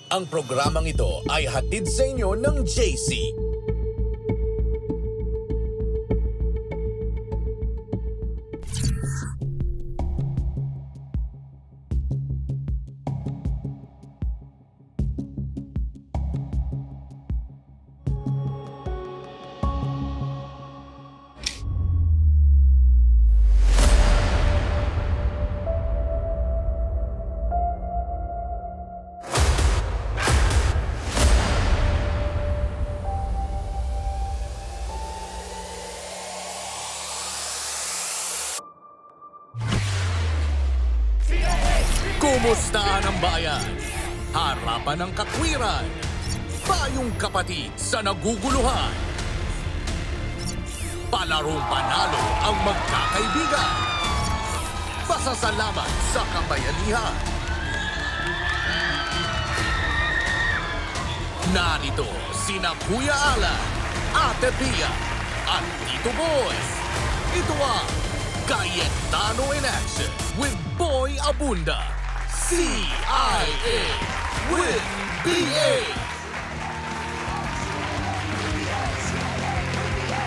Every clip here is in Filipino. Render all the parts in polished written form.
Ang programang ito ay hatid sa inyo ng JC. Kumustahan ang bayan? Harapan ng katwiran. Payong kapatid sa naguguluhan. Palarong panalo ang magkakaibigan. Pasasalamat sa kabayanihan. Narito sina Kuya Alan, Ate Pia, at Tito Boy. Ito ang Cayetano in Action with Boy Abunda. CIA with BA.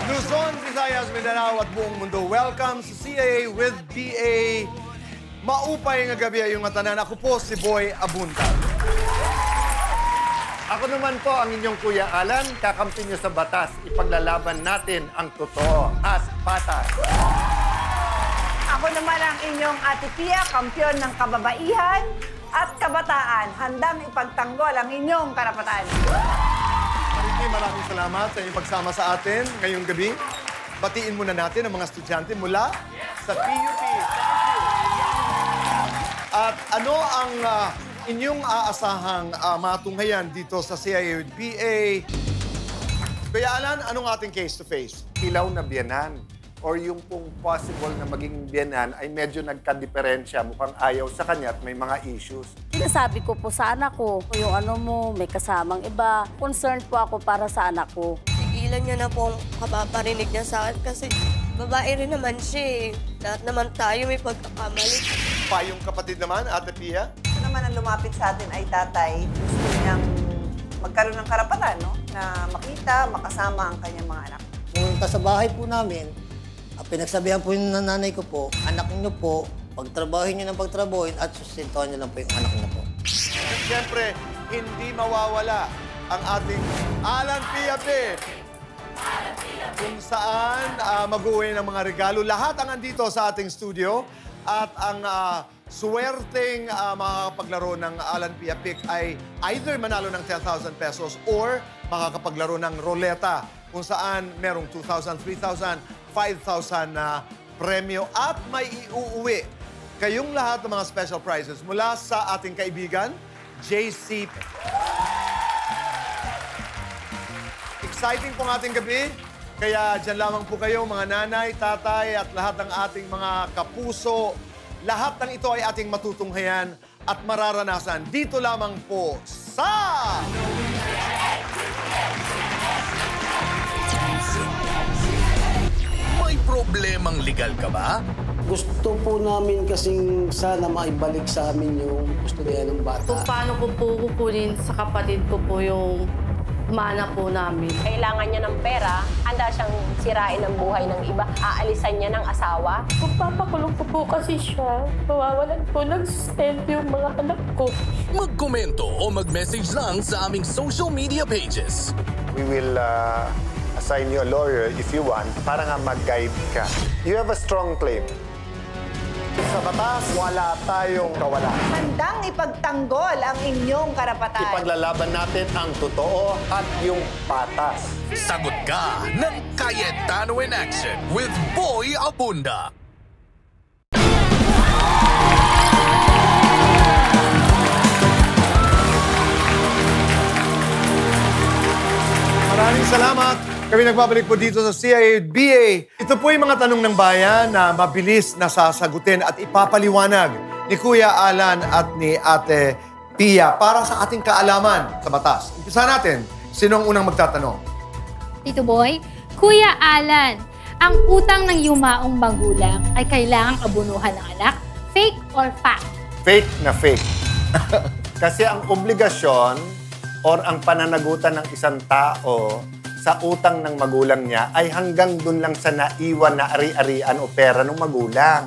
Luzon, Visayas, Mindanao at buong mundo. Welcome sa CIA with BA. Maupay nga gabi yung tanan. Ako po si Boy Abunda. Ako naman po ang inyong Kuya Alan. Kakampi niyo sa batas. Ipaglalaban natin ang totoo at patas. Ako naman ang inyong Ate Pia, kampiyon ng kababaihan at kabataan. Handang ipagtanggol ang inyong karapatan. Maraming salamat sa inyong pagsama sa atin ngayong gabi. Batiin muna natin ang mga estudyante mula sa PUP. At ano ang inyong aasahang matunghayan dito sa CIA with BA? Kuya Alan, anong ating case-to-face? Ilaw na biyanan or yung pong possible na maging biyanan ay medyo nagka-diferensya. Mukhang ayaw sa kanya at may mga issues. Sinasabi ko po sa anak ko, yung ano mo, may kasamang iba. Concerned po ako para sa anak ko. Tigilan niya na po ang kapaparinig niya sa akin kasi babae rin naman siya eh. Lahat naman tayo may pagkakamali. Payong kapatid naman, Ate Pia? Ito naman ang lumapit sa atin ay tatay. Gusto niyang magkaroon ng karapatan, no? Na makita, makasama ang kanyang mga anak. Nung sa bahay po namin, pinagsabihan po yung nanay ko po, anak niyo po, pagtrabahin niyo ng pagtrabahin at sustentuhan niyo lang po yung anak niyo po. At siyempre, hindi mawawala ang ating Alan Pia Pip. Kung saan mag-uwi ng mga regalo. Lahat ang andito sa ating studio at ang swerteng makakapaglaro ng Alan Pia Pick ay either manalo ng 10,000 pesos or makakapaglaro ng roleta kung saan merong 2,000, 3,000, 5,000 na premyo at may iuuwi kayong lahat ng mga special prizes mula sa ating kaibigan, JC. Exciting pong ating gabi, kaya dyan lamang po kayo mga nanay, tatay at lahat ng ating mga kapuso. Lahat ng ito ay ating matutunghayan at mararanasan dito lamang po sa... May problemang legal ka ba? Gusto po namin kasing sana maibalik sa amin yung gusto niya ng bata. Kung paano ko po kukunin sa kapatid ko po yung mana po namin. Kailangan niya ng pera, handa siyang sirain ang buhay ng iba, aalisan niya ng asawa. Kung papakulong ko po kasi siya, mawawalan po ng sustento yung mga anak ko. Magkomento o mag-message lang sa aming social media pages. We will assign you a lawyer if you want para nga mag-guide ka. You have a strong claim. Sa batas, wala tayong kawalan. Handang ipagtanggol ang inyong karapatan. Ipaglalaban natin ang totoo at yung patas. Sagot ka ng Cayetano in Action with Boy Abunda. Maraming salamat. Kami nagbabalik po dito sa CIA@BA. Ito po yung mga tanong ng bayan na mabilis na sasagutin at ipapaliwanag ni Kuya Alan at ni Ate Pia para sa ating kaalaman sa batas. Umpisa natin. Sino ang unang magtatanong? Tito Boy, Kuya Alan, ang utang ng yumaong magulang ay kailangang abunuhan ng anak, fake or fact? Fake na fake. Kasi ang obligasyon or ang pananagutan ng isang tao sa utang ng magulang niya ay hanggang dun lang sa naiwan na ari-arian o pera ng magulang.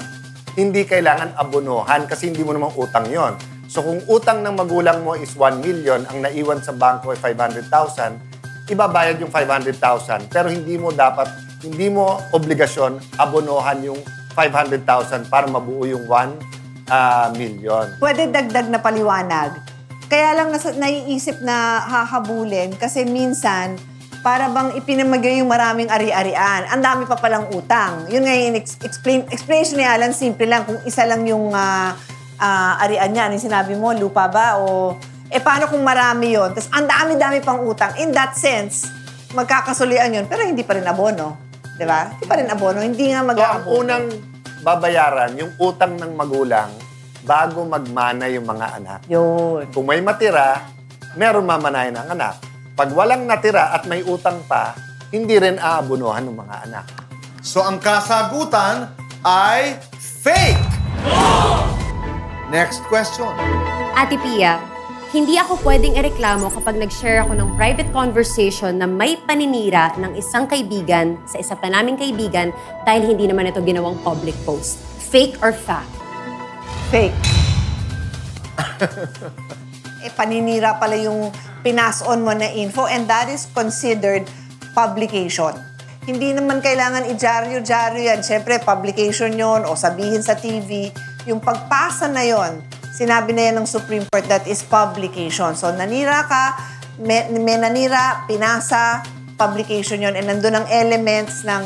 Hindi kailangan abonohan kasi hindi mo namang utang yon. So kung utang ng magulang mo is 1 million, ang naiwan sa bangko ay 500,000, ibabayad yung 500,000 pero hindi mo obligasyon abonohan yung 500,000 para mabuo yung 1 million. Pwede dagdag na paliwanag. Kaya lang naiisip na hahabulin kasi minsan para bang ipinamagay yung maraming ari-arian. Ang dami pa palang utang. Yun nga yung explanation ni Alan, simple lang. Kung isa lang yung arian niya, ano yung sinabi mo, lupa ba? O, paano kung marami yun? Tapos ang dami-dami pang utang. In that sense, magkakasulian yun, pero hindi pa rin abono. Diba? Hindi pa rin abono. Hindi nga mag-aabono. So, ang unang babayaran, yung utang ng magulang, bago magmana yung mga anak. Yun. Kung may matira, meron mamanahin ang anak. Pag walang natira at may utang pa, hindi rin aabonohan ng mga anak. So, ang kasagutan ay fake! Next question. Ate Pia, hindi ako pwedeng ireklamo kapag nag-share ako ng private conversation na may paninira ng isang kaibigan sa isa pa naming kaibigan dahil hindi naman ito ginawang public post. Fake or fact? Fake. Paninira pala yung pinas-on mo na info and that is considered publication. Hindi naman kailangan i-dyaryo-dyaryo yan. Siyempre, publication yon o sabihin sa TV. Yung pagpasa na yon, sinabi na yan ng Supreme Court, that is publication. So, nanira ka, may nanira, pinasa, publication yon. And nandun ang elements ng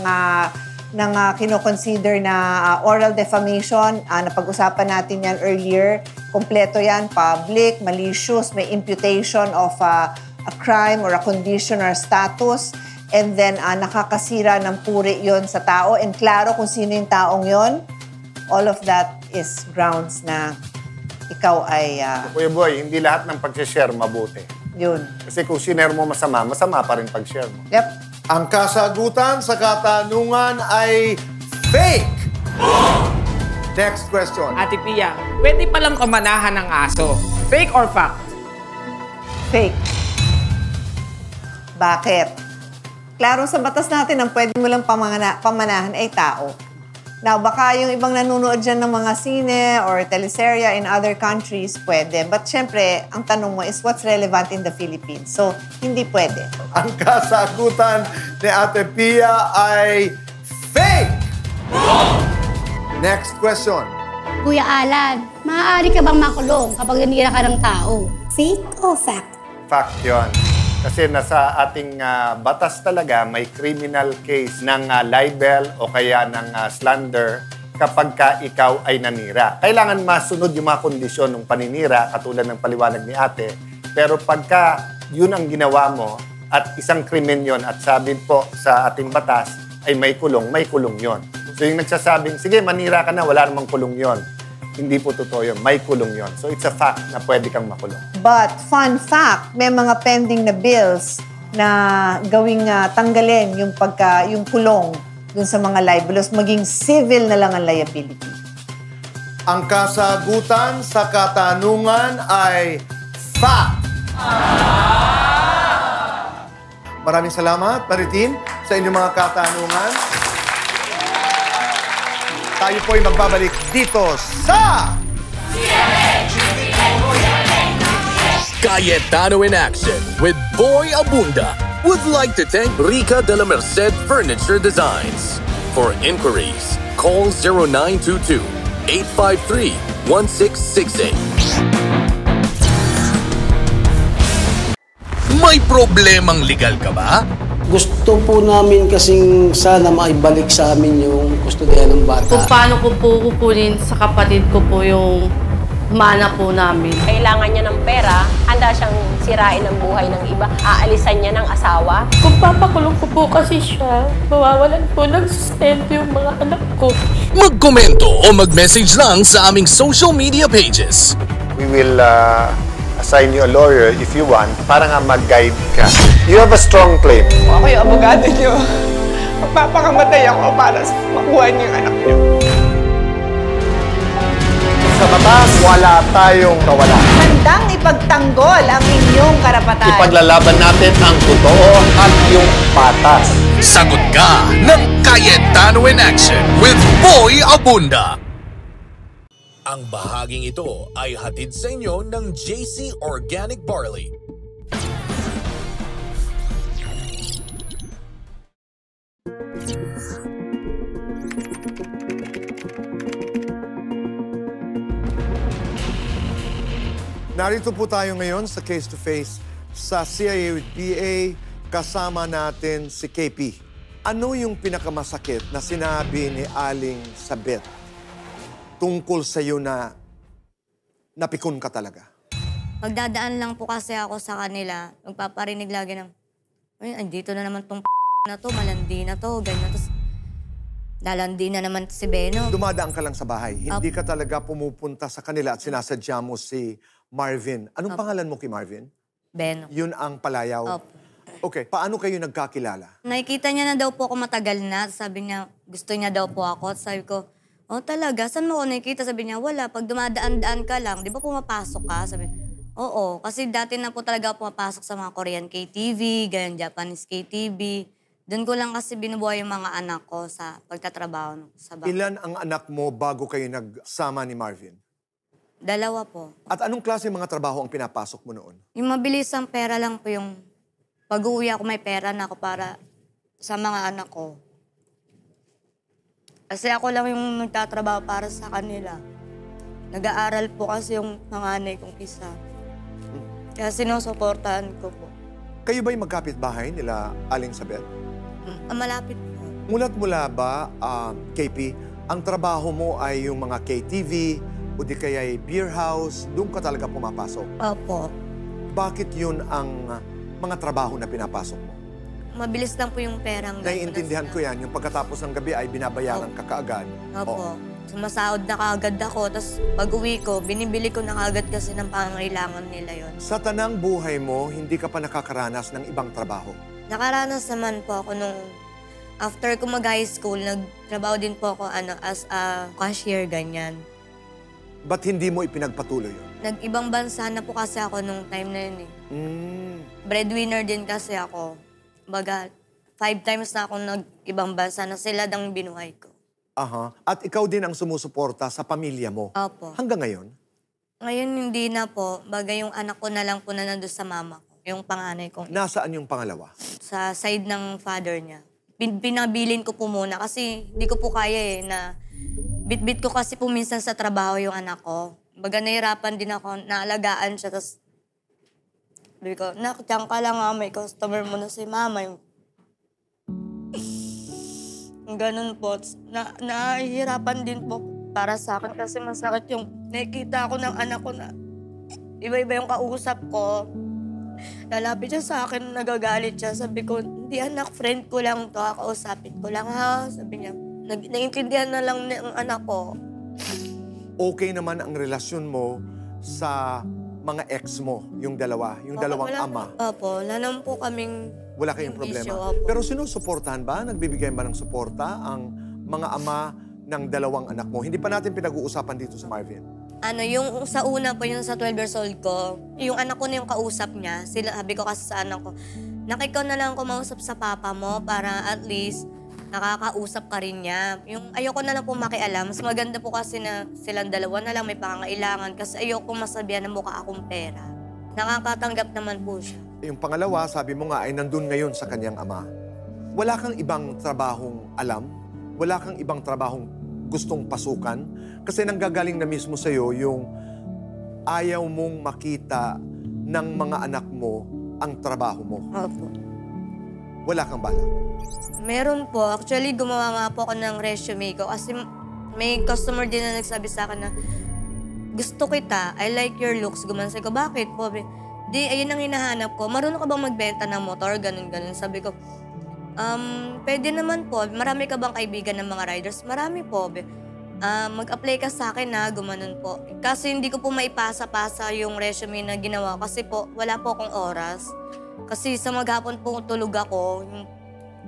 kinoconsider na oral defamation. Napag-usapan natin yan earlier. Kompleto yan, public, malicious, may imputation of a crime or a condition or a status. And then, nakakasira ng puri yon sa tao. And klaro kung sino yung taong yon. All of that is grounds na ikaw ay... Kuya Boy, hindi lahat ng pag-share mabuti. Yun. Kasi kung sinare mo masama, masama pa rin pag-share mo. Yep. Ang kasagutan sa katanungan ay fake! Next question. Ate Pia, pwede palang pamanahan ng aso. Fake or fact? Fake. Bakit? Klaro sa batas natin ang pwede mo lang pamanahan ay tao. Now, baka yung ibang nanonood dyan ng mga sine or teleserye in other countries, pwede. But syempre, ang tanong mo is what's relevant in the Philippines? So, hindi pwede. Ang kasagutan ni Ate Pia ay fake! Next question. Kuya Alan, maaari ka bang makulong kapag nanira ka ng tao? Fake o fact? Fact yun. Kasi nasa ating batas talaga, may criminal case ng libel o kaya ng slander kapag ka ikaw ay nanira. Kailangan masunod yung mga kondisyon ng paninira, katulad ng paliwanag ni ate. Pero pagka yun ang ginawa mo at isang krimen yun at sabi po sa ating batas ay may kulong yun. So yung nagsasabing, sige, manira ka na, wala namang kulong yun. Hindi po totoo yun. May kulong yun. So it's a fact na pwede kang makulong. But, fun fact, may mga pending na bills na gawing tanggalin yung kulong dun sa mga libelous, maging civil na lang ang liability. Ang kasagutan sa katanungan ay fact! Maraming salamat, Maritin, sa inyong mga katanungan. Tayo po ay magbabalik dito sa... Cayetano in Action with Boy Abunda would like to thank Rica de la Merced Furniture Designs. For inquiries, call 0922-853-1668. May problemang legal ka ba? Gusto po namin kasing sana maibalik sa amin yung kustodiya ng bata. Kung paano ko po kukunin sa kapatid ko po yung mana po namin. Kailangan niya ng pera, handa siyang sirain ang buhay ng iba, aalisan niya ng asawa. Kung papakulong ko po kasi siya, mawawalan po ng sustento yung mga anak ko. Magkomento o mag-message lang sa aming social media pages. We will assign you a lawyer if you want para nga mag-guide ka. You have a strong claim. Ako yung abogado niyo. Magpapakamatay ako para makuha niyo yung anak niyo. sa batas, wala tayong kawalan. Handang ipagtanggol ang inyong karapatan. Ipaglalaban natin ang totoo at yung patas. Sagot ka ng Cayetano in Action with Boy Abunda. Ang bahaging ito ay hatid sa inyo ng JC Organic Barley. Narito po tayo ngayon sa Case to Face sa CIA with PA. Kasama natin si KP. Ano yung pinakamasakit na sinabi ni Aling Sabet tungkol sa iyo na napikon ka talaga? Magdadaan lang po kasi ako sa kanila. Magpaparinig lagi ng, ay, andito na naman tong na to, malandi na to, ganyan. Tapos, lalandi na naman si Beno. Dumadaan ka lang sa bahay. Hindi ka talaga pumupunta sa kanila at sinasadya mo si Marvin. Anong pangalan mo kay Marvin? Beno. Yun ang palayaw? Opo. Okay, paano kayo nagkakilala? Nakikita niya na daw po ako matagal na. Sabi niya, gusto niya daw po ako. Sabi ko, oh talaga, saan mo ako nakikita? Sabi niya, wala, pag dumadaan-daan ka lang, di ba pumapasok ka? Sabi, oo, kasi dati na po talaga pumapasok sa mga Korean KTV, ganyan, Japanese KTV. Doon ko lang kasi binubuhay yung mga anak ko sa pagtatrabaho sa bahay. Ilan ang anak mo bago kayo nagsama ni Marvin? 2 po. At anong klase mga trabaho ang pinapasok mo noon? Yung mabilisang pera lang po yung pag-uwi ako may pera na ako para sa mga anak ko. Kasi ako lang yung nagtatrabaho para sa kanila. Nag-aaral po kasi yung panganay kong isa. Kaya sinusuportahan ko po. Kayo ba'y magkapit-bahay nila Aling Sabet? Malapit po. Mula't-mula ba, KP, ang trabaho mo ay yung mga KTV o di kaya ay beer house, doon ka talaga pumapasok? Opo. Bakit yun ang mga trabaho na pinapasok mo? Mabilis lang po yung perang. Naiintindihan ko yan, yung pagkatapos ng gabi ay binabayaran ka kaagad. Opo. Sumasahod na kaagad ako, tapos pag-uwi ko, binibili ko na kaagad kasi ng pangangailangan nila yon. Sa tanang buhay mo, hindi ka pa nakakaranas ng ibang trabaho? Nakaranas naman po ako nung after ko mag-high school, nagtrabaho din po ako as a cashier, ganyan. Ba't hindi mo ipinagpatuloy yun? Nag-ibang bansa na po kasi ako nung time na yun eh. Breadwinner din kasi ako. Baga, 5 times na ako nag-ibang bansa na sila dang binuhay ko. Aha. At ikaw din ang sumusuporta sa pamilya mo? Opo. Hanggang ngayon? Ngayon hindi na po. Baga yung anak ko na lang po na nandun sa mama ko. Yung panganay ko. Nasaan yung pangalawa? Sa side ng father niya. Pinabilin ko po muna kasi hindi ko po kaya na bit-bit ko kasi po minsan sa trabaho yung anak ko. Baga nahirapan din ako, naalagaan siya. Tapos, sabi ko, nak, tiyan ka lang nga, may customer mo na si mama. Yung ganun po. Nahihirapan din po para sa akin kasi masakit yung nakikita ako ng anak ko na iba-iba yung kausap ko. Lalapit siya sa akin, nagagalit siya. Sabi ko, hindi anak, friend ko lang to, kausapin ko lang ha. Sabi niya, naiintindihan na lang ng anak ko. Okay naman ang relasyon mo sa mga ex mo, yung dalawang ama. Opo, wala naman po kaming wala kayong problema. Issue, pero sinusuportahan ba? Nagbibigay ba ng suporta ang mga ama ng 2 anak mo? Hindi pa natin pinag-uusapan dito sa Marvin. Yung sa una po, yung sa 12 years old ko, yung anak ko na yung kausap niya. Sabi ko kasi sa anak ko, ikaw na lang kumausap sa papa mo para at least nakakausap ka rin niya. Yung ayoko na lang po makialam. Mas maganda po kasi na silang 2 na lang may pangangailangan kasi ayoko masabihan na mukha akong pera. Nakakatanggap naman po siya. Yung pangalawa, sabi mo nga, ay nandun ngayon sa kanyang ama. Wala kang ibang trabahong alam? Wala kang ibang trabahong gustong pasukan? Kasi nanggagaling na mismo sa'yo yung ayaw mong makita ng mga anak mo ang trabaho mo. Opo. Wala kang balak? Meron po. Actually, gumawa nga po ako ng resume ko kasi may customer din na nagsabi sa akin na gusto kita, I like your looks. Gumansa ko, bakit po? Di, ayun ang hinahanap ko. Marunong ka bang magbenta ng motor? Ganun-ganun. Sabi ko, pwede naman po. Marami ka bang kaibigan ng mga riders? Marami po. Mag-apply ka sa akin na, gumanon po. Kasi hindi ko po maipasa-pasa yung resume na ginawa kasi po, wala po akong oras. Kasi sa maghapon po tulog ako, yung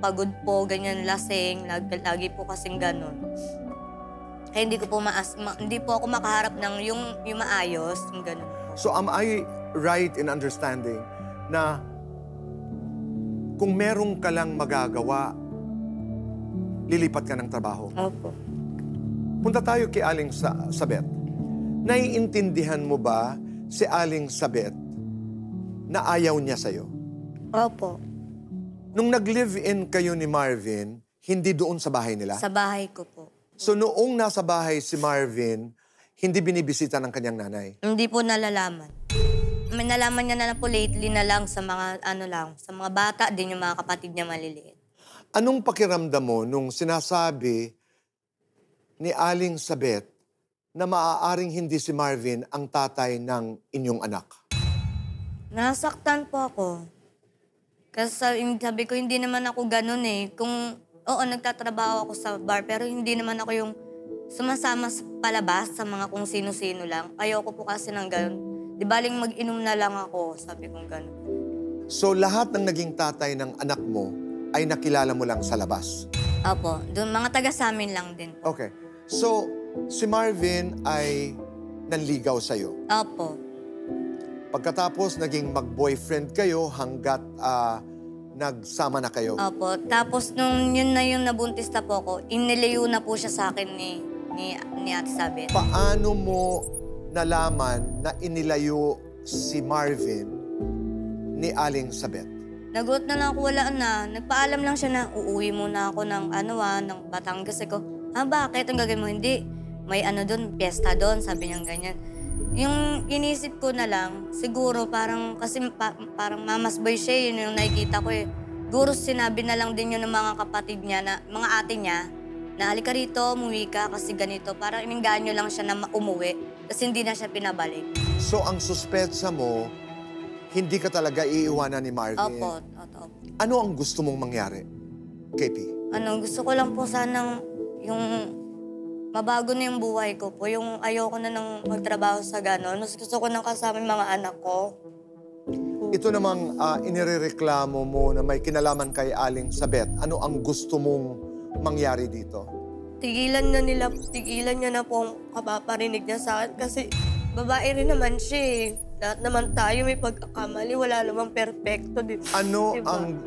pagod po, ganyan, lasing, lagi po kasing ganun. Kaya hindi hindi po ako makaharap ng yung maayos, yung gano'n. So am I right in understanding na kung merong ka lang magagawa, lilipat ka ng trabaho? Opo. Punta tayo kay Aling Sabet. Naiintindihan mo ba si Aling Sabet na ayaw niya sa'yo? Opo. Nung nag-live-in kayo ni Marvin, hindi doon sa bahay nila? Sa bahay ko po. So noong nasa bahay si Marvin, hindi binibisita ng kanyang nanay? Hindi po nalalaman. May nalaman niya na po lately na lang sa mga sa mga bata din yung mga kapatid niya maliliit. Anong pakiramdam mo nung sinasabi ni Aling Sabet na maaaring hindi si Marvin ang tatay ng inyong anak? Nasaktan po ako. Kasi sabi ko, hindi naman ako ganun eh. Oo, nagtatrabaho ako sa bar, pero hindi naman ako yung sumasama sa palabas sa mga kung sino-sino lang. Ayoko po kasi ng ganun. Di baling mag-inom na lang ako, sabi kong ganun. So lahat ng naging tatay ng anak mo ay nakilala mo lang sa labas? Opo, doon mga taga sa amin lang din. Okay. So, si Marvin ay nanligaw sa'yo? Opo. Pagkatapos, naging mag-boyfriend kayo hanggat nagsama na kayo? Opo. Tapos nung yun na yung nabuntis na po ako, inilayo na po siya sa akin ni Ate Sabet. Paano mo nalaman na inilayo si Marvin ni Aling Sabet? Nagulat na lang ako, wala na. Nagpaalam lang siya na uuwi muna ako ng ng Batangas. Ko, bakit? Ang gagawin mo? Hindi. May doon, piyesta doon, sabi niya ganyan. Yung inisip ko na lang, siguro parang, kasi parang mamasboy siya, yun yung nakikita ko eh. Siguro sinabi na lang din yun ng mga kapatid niya, mga ate niya, na halika rito, umuwi ka kasi ganito. Parang ininganyo lang siya na umuwi, kasi hindi na siya pinabalik. So ang suspetsa mo, hindi ka talaga iiwanan ni Marvin? Opo. Ano ang gusto mong mangyari, KP? Gusto ko lang po sanang yung mabago na yung buhay ko po. Yung ayoko na nang magtrabaho sa gano'n. Mas gusto ko nang kasama yung mga anak ko. Ito namang inirereklamo mo na may kinalaman kay Aling Sabet. Ano ang gusto mong mangyari dito? Tigilan niya na po ang kapaparinig niya sa akin kasi babae rin naman siya eh. Lahat naman tayo may pagkakamali, wala namang perfecto. Ano ang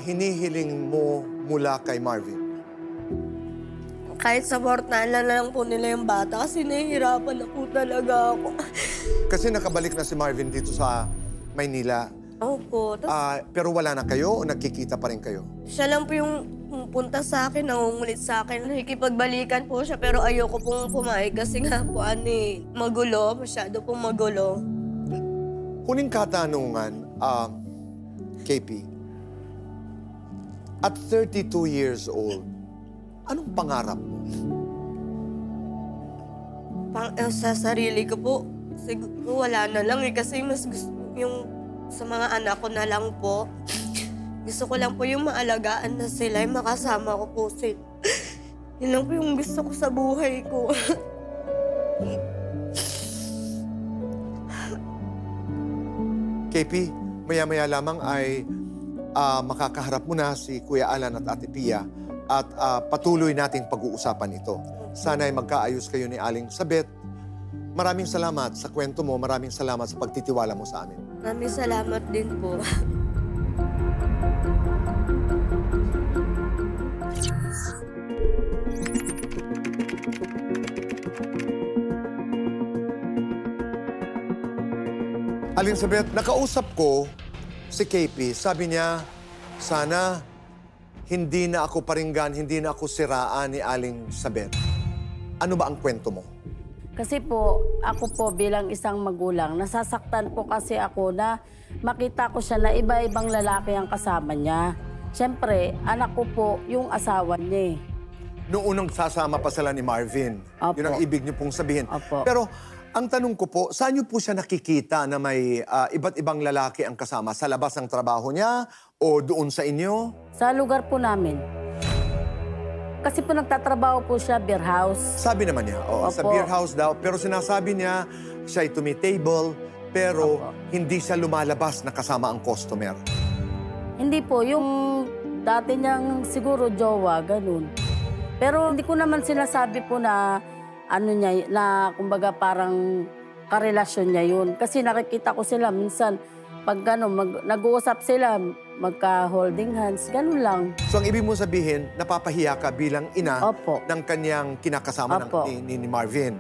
hinihiling mo mula kay Marvin? Kahit supportahan na lang po nila yung bata kasi nahihirapan na po talaga ako. Kasi nakabalik na si Marvin dito sa Maynila. Opo. Pero wala na kayo o nagkikita pa rin kayo? Siya lang po yung pumunta sa akin, nangungulit sa akin. Nakikipagbalikan po siya pero ayoko pong pumayag kasi nga po magulo, masyado pong magulo. Huling katanungan, KP. At 32 years old, anong pangarap mo? Sa sarili ko po, siguro wala na lang kasi mas gusto yung sa mga anak ko na lang po. Gusto ko lang po yung maalagaan na sila, yung makasama ko po sila. Yun lang po yung gusto ko sa buhay ko. KP, maya-maya lamang ay makakaharap mo na si Kuya Alan at Ate Pia at patuloy nating pag-uusapan ito. Sana ay magkaayos kayo ni Aling Sabet. Maraming salamat sa kwento mo. Maraming salamat sa pagtitiwala mo sa amin. Maraming salamat din po. Aling Sabet, nakausap ko si KP. Sabi niya, sana hindi na ako paringgan, hindi na ako siraan ni Aling Sabet. Ano ba ang kwento mo? Kasi po, ako po bilang isang magulang, nasasaktan po kasi ako na makita ko siya na iba-ibang lalaki ang kasama niya. Siyempre, anak ko po yung asawa niya eh. Noong unang sasama pa sila ni Marvin. Opo. Yun ang ibig niyo pong sabihin. Opo. Pero ang tanong ko po, saan niyo po siya nakikita na may iba't ibang lalaki ang kasama? Sa labas ng trabaho niya o doon sa inyo? Sa lugar po namin. Kasi po nagtatrabaho po siya, beer house. Sabi naman niya, sa beer house daw. Pero sinasabi niya, siya ay tumitable, pero hindi siya lumalabas na kasama ang customer. Hindi po, yung dati niyang siguro jowa, ganun. Pero hindi ko naman sinasabi po na ano niya, na kumbaga parang karelasyon niya yun. Kasi nakikita ko sila minsan, pag nag-uusap sila, magka-holding hands, ganun lang. So ang ibig mo sabihin, napapahiya ka bilang ina ng kanyang kinakasama ni Marvin.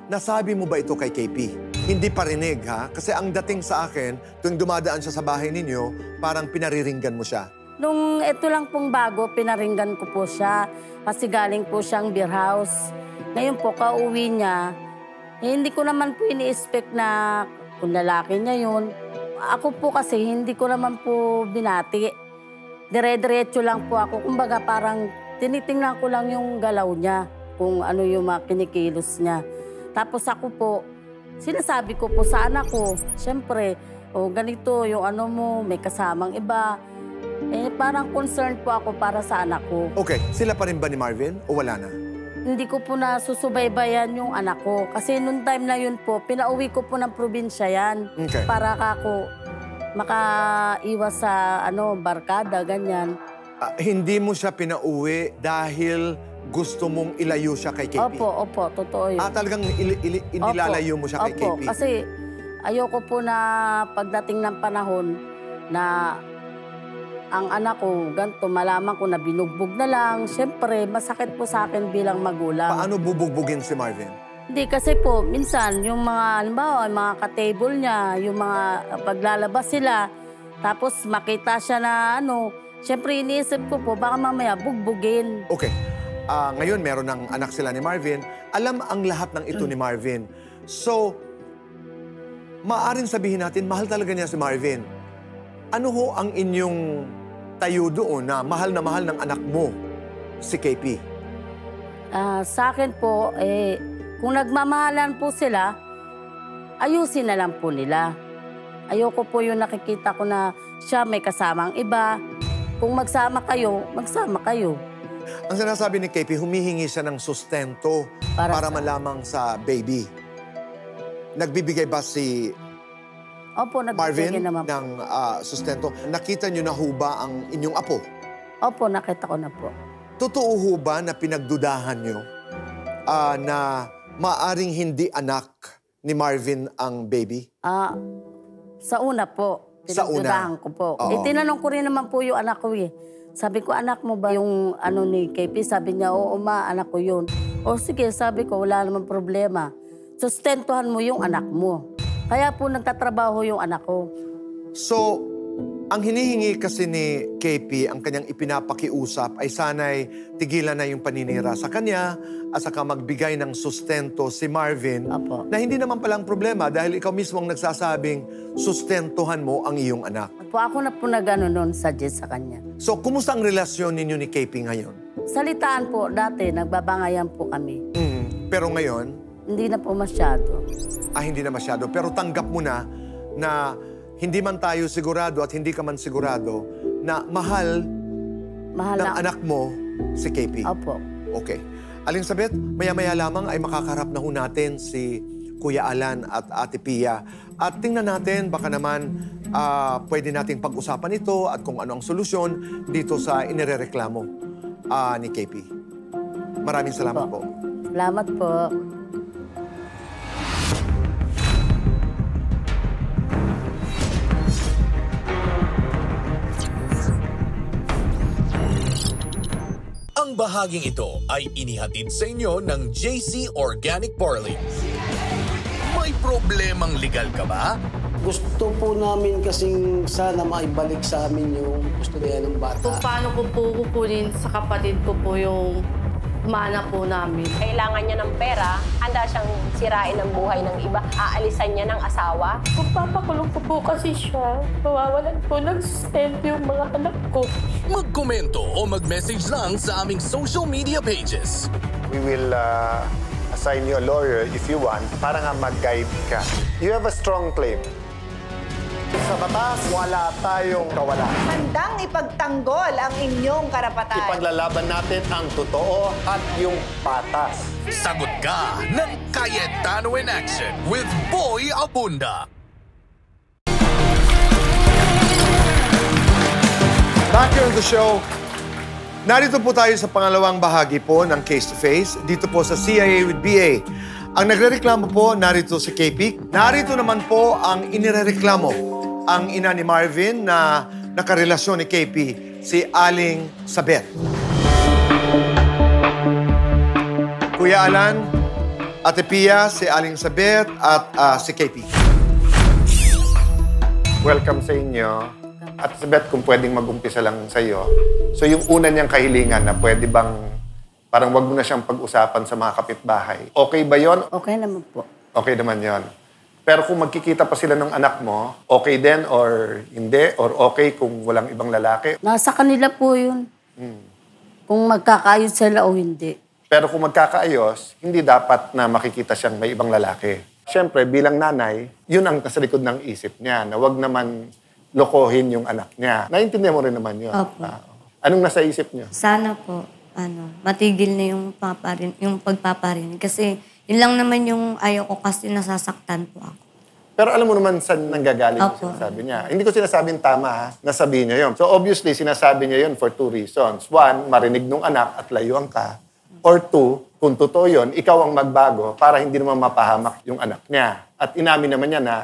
Nasabi mo ba ito kay KP? Hindi parinig, ha? Kasi ang dating sa akin, tuwing dumadaan siya sa bahay ninyo, parang pinariringgan mo siya. Nung ito lang pong bago, pinaringgan ko po siya. Kasi galing po siyang beer house. Ngayon po, kauwi niya, hindi ko naman po ini-expect na kung lalaki niya yun. Ako po kasi, hindi ko naman po binati. Dire-diretso lang po ako. Kumbaga parang tinitingnan ko lang yung galaw niya, kung ano yung mga kinikilos niya. Tapos ako po, sinasabi ko po sa anak ko, siyempre, ganito yung ano mo, may kasamang iba. Parang concerned po ako para sa anak ko. Okay, sila pa rin ba ni Marvin o wala na? Hindi ko po nasusubaybayan yung anak ko. Kasi noong time na yun po, pinauwi ko po ng probinsya yan. Okay. Para ako makaiwas sa barkada, ganyan. Hindi mo siya pinauwi dahil gusto mong ilayo siya kay KP? Opo, totoo yun. Talagang inilalayo mo siya kay KP? Opo, kasi ayoko po na pagdating ng panahon na ang anak ko, ganito, malaman ko na binugbog na lang. Siyempre, masakit po sa akin bilang magulang. Paano bubugbugin si Marvin? Hindi, kasi po, minsan, yung mga, halimbawa, yung mga ka-table niya, yung mga paglalabas sila, tapos makita siya na siyempre, iniisip ko po, baka mamaya bugbugin. Okay. Ngayon, meron ng anak sila ni Marvin. Alam ang lahat ng ito ni Marvin. So, maaaring sabihin natin, mahal talaga niya si Marvin. Ano ho ang inyong tayo doon na mahal ng anak mo, si KP? Sa akin po, kung nagmamahalan po sila, ayusin na lang po nila. Ayoko po yung nakikita ko na siya may kasamang iba. Kung magsama kayo, magsama kayo. Ang sinasabi ni KP, humihingi siya ng sustento para malamang sa baby. Nagbibigay ba si Marvin naman ng sustento? Nakita niyo na ho ba ang inyong apo? Opo, nakita ko na po. Totoo ho ba na pinagdudahan niyo na maaring hindi anak ni Marvin ang baby? Sa una po. Pinagdudahan ko po. Tinanong ko rin naman po yung anak ko Sabi ko, anak mo ba yung ni KP? Sabi niya, oo ma, anak ko yun. Sige, sabi ko, wala naman problema. Sustentuhan mo yung anak mo. Kaya po nagtatrabaho yung anak ko. So, ang hinihingi kasi ni KP, ang kanyang ipinapakiusap ay sana'y tigilan na yung paninira sa kanya at saka magbigay ng sustento si Marvin na hindi naman palang problema dahil ikaw mismo ang nagsasabing sustentuhan mo ang iyong anak. Ako na po nag-noon suggest sa kanya. So, kumusta ang relasyon ninyo ni KP ngayon? Salitaan po, dati nagbabangayan po kami. Pero ngayon? Hindi na po masyado. Hindi na masyado. Pero tanggap mo na hindi man tayo sigurado at hindi ka man sigurado na mahal ng anak mo si KP. Opo. Okay. Alinsabeth, maya-maya lamang ay makakarap na ho natin si Kuya Alan at Ate Pia. At tingnan natin, baka naman pwede nating pag-usapan ito at kung ano ang solusyon dito sa inirereklamo ni KP. Maraming salamat po. Salamat po. Ang bahaging ito ay inihatid sa inyo ng JC Organic Barley. May problemang legal ka ba? Gusto po namin kasing sana maibalik sa amin yung kustodiya ng bata. Kung paano ko po kukunin sa kapatid ko po yung mana po namin. Kailangan niya ng pera, handa siyang sirain ang buhay ng iba, aalisan niya ng asawa. Kung papakulong ko po kasi siya, mawawalan po ng sustento yung mga anak ko. Magkomento o mag-message lang sa aming social media pages. We will assign you a lawyer if you want para nga mag-guide ka. You have a strong claim. Sa batas, wala tayong kawalan. Handang ipagtanggol ang inyong karapatan. Ipaglalaban natin ang totoo at yung patas. Sagot ka ng Cayetano in Action with Boy Abunda. Back here on the show, Narito po tayo sa pangalawang bahagi po ng Case to Face, dito po sa CIA with BA. Ang nagrereklamo po, narito si KP. Narito naman po ang inirereklamo, ang ina ni Marvin na nakarelasyon ni KP, si Aling Sabet. Kuya Alan, Ate Pia, si Aling Sabet at si KP. Welcome sa inyo. At Sabet, kung pwedeng mag-umpisa lang sa iyo. So yung una niyang kahilingan na pwede bang parang wag mo na siyang pag-usapan sa mga kapitbahay. Okay ba yon? Okay naman po. Okay naman yon. Pero kung magkikita pa sila ng anak mo, okay din or hindi? Or okay kung walang ibang lalaki? Nasa kanila po yun. Kung magkakaayos sila o hindi. Pero kung magkakaayos, hindi dapat na makikita siyang may ibang lalaki. Siyempre, bilang nanay, yun ang nasa likod ng isip niya, na wag naman lokohin yung anak niya. Naintindihan mo rin naman yun. Opo. Anong nasa isip niyo? Sana po, matigil na yung pagpaparin. Kasi yun lang naman yung ayaw ko kasi nasasaktan po ako. Pero alam mo naman saan nanggagaling yung sinasabi niya. Hindi ko sinasabing tama, ha? Nasabihin niya yun. So obviously, sinasabi niya yun for 2 reasons. 1, marinig nung anak at layuan ka. Or 2, kung totoo yun, ikaw ang magbago para hindi naman mapahamak yung anak niya. At inamin naman niya na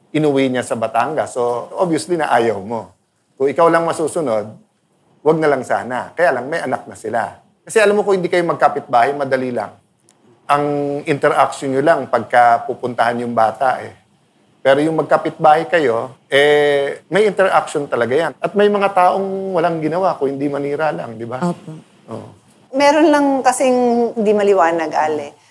inuwi niya sa Batangas. So, obviously na ayaw mo. Kung ikaw lang masusunod, wag na lang sana. Kaya lang, may anak na sila. Kasi alam mo kung hindi kayo magkapitbahay, madali lang. Ang interaction nyo lang pagka pupuntahan yung bata eh. Pero yung magkapitbahay kayo, may interaction talaga yan. At may mga taong walang ginawa kung hindi manira lang, di ba? Opo. Oh. Meron lang kasing hindi maliwanag, Ale.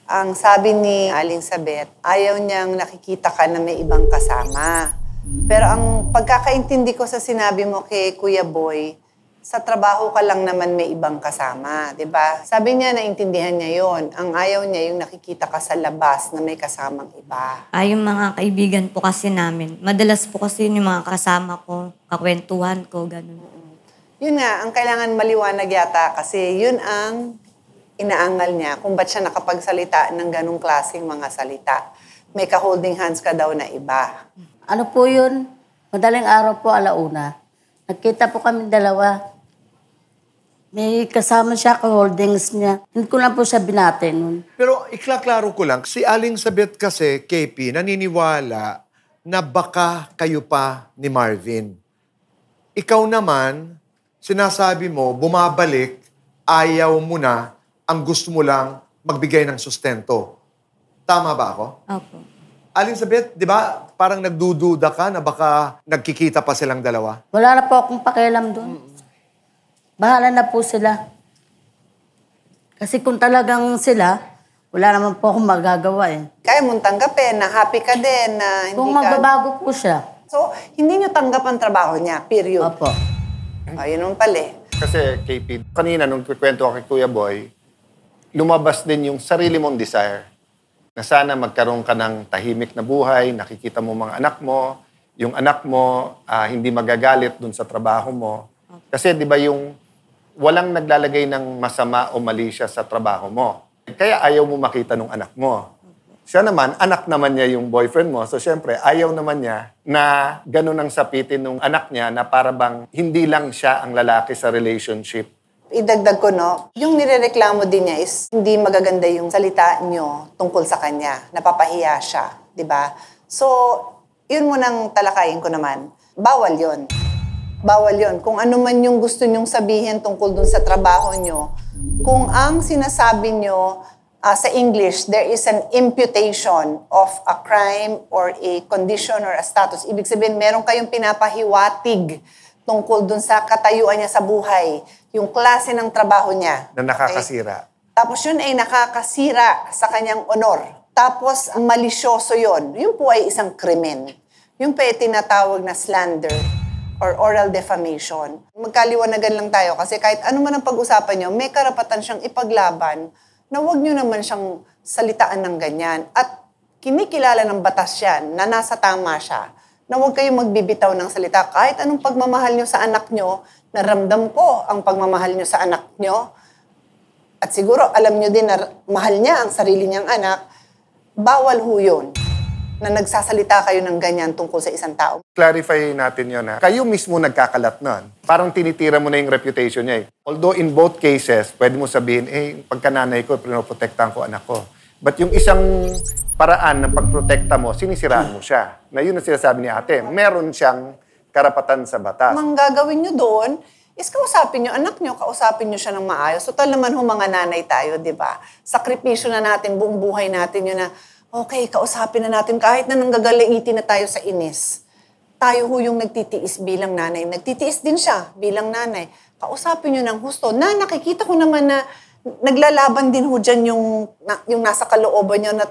Ang sabi ni Aling Sabet, ayaw niyang nakikita ka na may ibang kasama. Pero ang pagkakaintindi ko sa sinabi mo kay Kuya Boy, sa trabaho ka lang naman may ibang kasama, di ba? Sabi niya, naintindihan niya yon. Ang ayaw niya yung nakikita ka sa labas na may kasamang iba. Yung mga kaibigan po kasi namin, madalas po kasi yung mga kasama ko, kakwentuhan ko, ganun. Yun nga, ang kailangan maliwanag yata kasi yun ang inaangal niya kung ba't siya nakapagsalita ng ganong klaseng mga salita. May ka-holding hands ka daw na iba. Ano po yun? Madaling araw po, 1:00. Nagkita po kami dalawa. May kasama siya, ka-holdings niya. Hindi ko lang po siya binate nun. Pero iklaklaro ko lang, si Aling Sabet kasi, KP, naniniwala na baka kayo pa ni Marvin. Ikaw naman, sinasabi mo, bumabalik, ayaw mo na, ang gusto mo lang magbigay ng sustento. Tama ba ako? Opo. Aling Sabet, di ba parang nagdududa ka na baka nagkikita pa silang dalawa? Wala na po akong pakialam doon. Bahala na po sila. Kasi kung talagang sila, wala naman po akong magagawa eh. Kaya mong tanggapin na happy ka din na hindi kung magbabago po siya. So, hindi niyo tanggap ang trabaho niya, period. Opo. Ayun naman pala eh. Kasi, KP, kanina nung kwento ko kay Kuya Boy, lumabas din yung sarili mong desire na sana magkaroon ka ng tahimik na buhay, nakikita mo mga anak mo, yung anak mo hindi magagalit dun sa trabaho mo. Kasi di ba yung walang naglalagay ng masama o mali siya sa trabaho mo. Kaya ayaw mo makita ng anak mo. Siya naman, anak naman niya yung boyfriend mo. So, syempre, ayaw naman niya na ganun ang sapitin ng anak niya na para bang hindi lang siya ang lalaki sa relationship. Idagdag ko, no, yung nirereklamo din niya is hindi magaganda yung salita niyo tungkol sa kanya. Napapahiya siya, di ba? So, yun mo nang talakayin ko naman. Bawal yon. Bawal yon. Kung ano man yung gusto nyong sabihin tungkol dun sa trabaho nyo, kung ang sinasabi nyo sa English, there is an imputation of a crime or a condition or a status. Ibig sabihin, meron kayong pinapahiwatig tungkol dun sa katayuan niya sa buhay, yung klase ng trabaho niya. Na nakakasira. Okay? Tapos yun ay nakakasira sa kanyang honor. Tapos malisyoso yun. Yun po ay isang krimen. Yung po ay tinatawag na slander or oral defamation. Magkaliwanagan lang tayo kasi kahit ano man ang pag-usapan nyo, may karapatan siyang ipaglaban na huwag nyo naman siyang salitaan ng ganyan. At kinikilala ng batas yan na nasa tama siya, na huwag kayong magbibitaw ng salita. Kahit anong pagmamahal nyo sa anak nyo, naramdam ko ang pagmamahal nyo sa anak nyo. At siguro alam nyo din na mahal niya ang sarili niyang anak, bawal ho yun. na nagsasalita kayo ng ganyan tungkol sa isang tao? Clarify natin yun, ha? Kayo mismo nagkakalat nun. Parang tinitira mo na yung reputation niya, eh. Although in both cases, pwede mo sabihin, pagkananay ko, pinoprotektahan ko anak ko. But yung isang paraan ng pagprotekta mo, sinisiraan mo siya. Na yun ang sinasabi ni ate. Meron siyang karapatan sa batas. Ang gagawin nyo doon is kausapin nyo anak nyo, kausapin nyo siya ng maayos. Total naman mga nanay tayo, di ba? Sakripisyo na natin, buong buhay natin yun na, okay, kausapin na natin kahit na nanggagaliitin na tayo sa inis. Tayo yung nagtitiis bilang nanay. Nagtitiis din siya bilang nanay. Kausapin nyo ng husto. Na nakikita ko naman na naglalaban din dyan yung nasa kalooban nyo na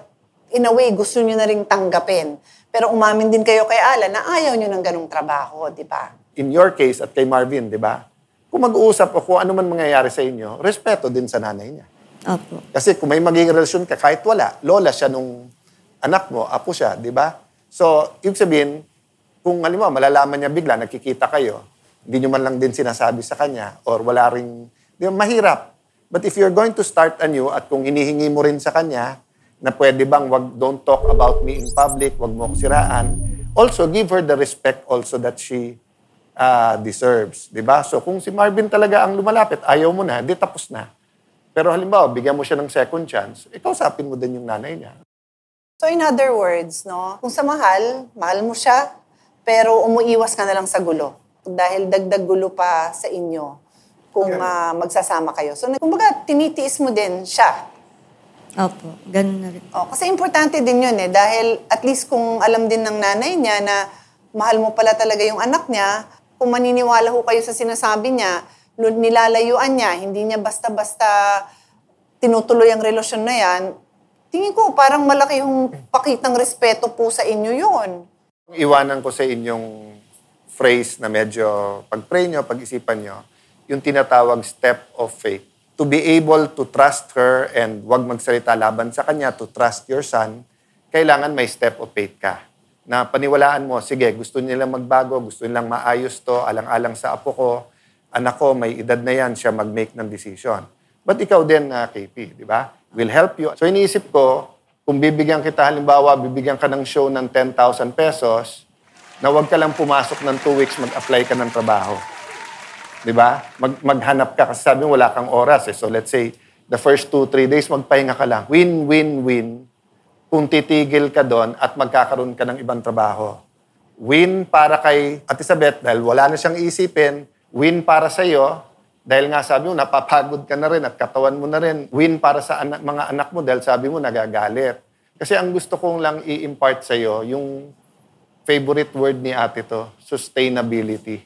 in a way gusto nyo na rin tanggapin. Pero umamin din kayo kay Alan na ayaw nyo ng ganong trabaho, di ba? In your case at kay Marvin, di ba? Kung mag-uusap o kung ano man mangyayari sa inyo, respeto din sa nanay niya. Opo. Kasi kung may magiging relasyon ka, kahit wala, lola siya nung anak mo, apo siya, di ba? So, ibig sabihin, kung halimbawa, malalaman niya bigla, nakikita kayo, hindi nyo man lang din sinasabi sa kanya, or wala ring, di ba, mahirap. But if you're going to start anew, at kung hinihingi mo rin sa kanya, na pwede bang, don't talk about me in public, wag mo ako siraan, also give her the respect also that she deserves, di ba? So, kung si Marvin talaga ang lumalapit, ayaw mo na, di tapos na. Pero halimbawa, bigyan mo siya ng second chance, ikaw sapin mo din yung nanay niya. So in other words, no, kung sa mahal mo siya, pero umuiwas ka na lang sa gulo. Dahil dagdag gulo pa sa inyo kung magsasama kayo. So, kumbaga, tinitiis mo din siya. Opo, ganun na rin. Kasi importante din yun dahil at least kung alam din ng nanay niya na mahal mo pala talaga yung anak niya, kung maniniwala ho kayo sa sinasabi niya, nilalayuan niya, hindi niya basta-basta tinutuloy ang relasyon na yan, tingin ko parang malaki yung pakitang respeto po sa inyo yun. Iwanan ko sa inyong phrase na medyo pag-pray nyo, pag-isipan nyo, yung tinatawag step of faith. To be able to trust her and wag magsalita laban sa kanya, to trust your son, kailangan may step of faith ka. Na paniwalaan mo, sige, gusto nilang magbago, gusto nilang maayos to, alang-alang sa apo ko, anak ko, may edad na yan, siya mag-make ng decision. But ikaw din, KP, di ba? Will help you. So iniisip ko, kung bibigyan kita, halimbawa, bibigyan ka ng show ng 10,000 pesos, na huwag ka lang pumasok ng 2 weeks, mag-apply ka ng trabaho. Di ba? Maghanap ka, kasi sabi mo, wala kang oras. So let's say, the first 2-3 days, magpahinga ka lang. Win-win-win. Kung titigil ka doon at magkakaroon ka ng ibang trabaho. Win para kay Ate Isabeth dahil wala na siyang isipin. Win para sa iyo dahil nga sabi mo, napapagod ka na rin at katawan mo na rin. Win para sa mga anak mo dahil sabi mo, nagagalit. Kasi ang gusto kong lang i-impart sa iyo, yung favorite word ni ate to, sustainability.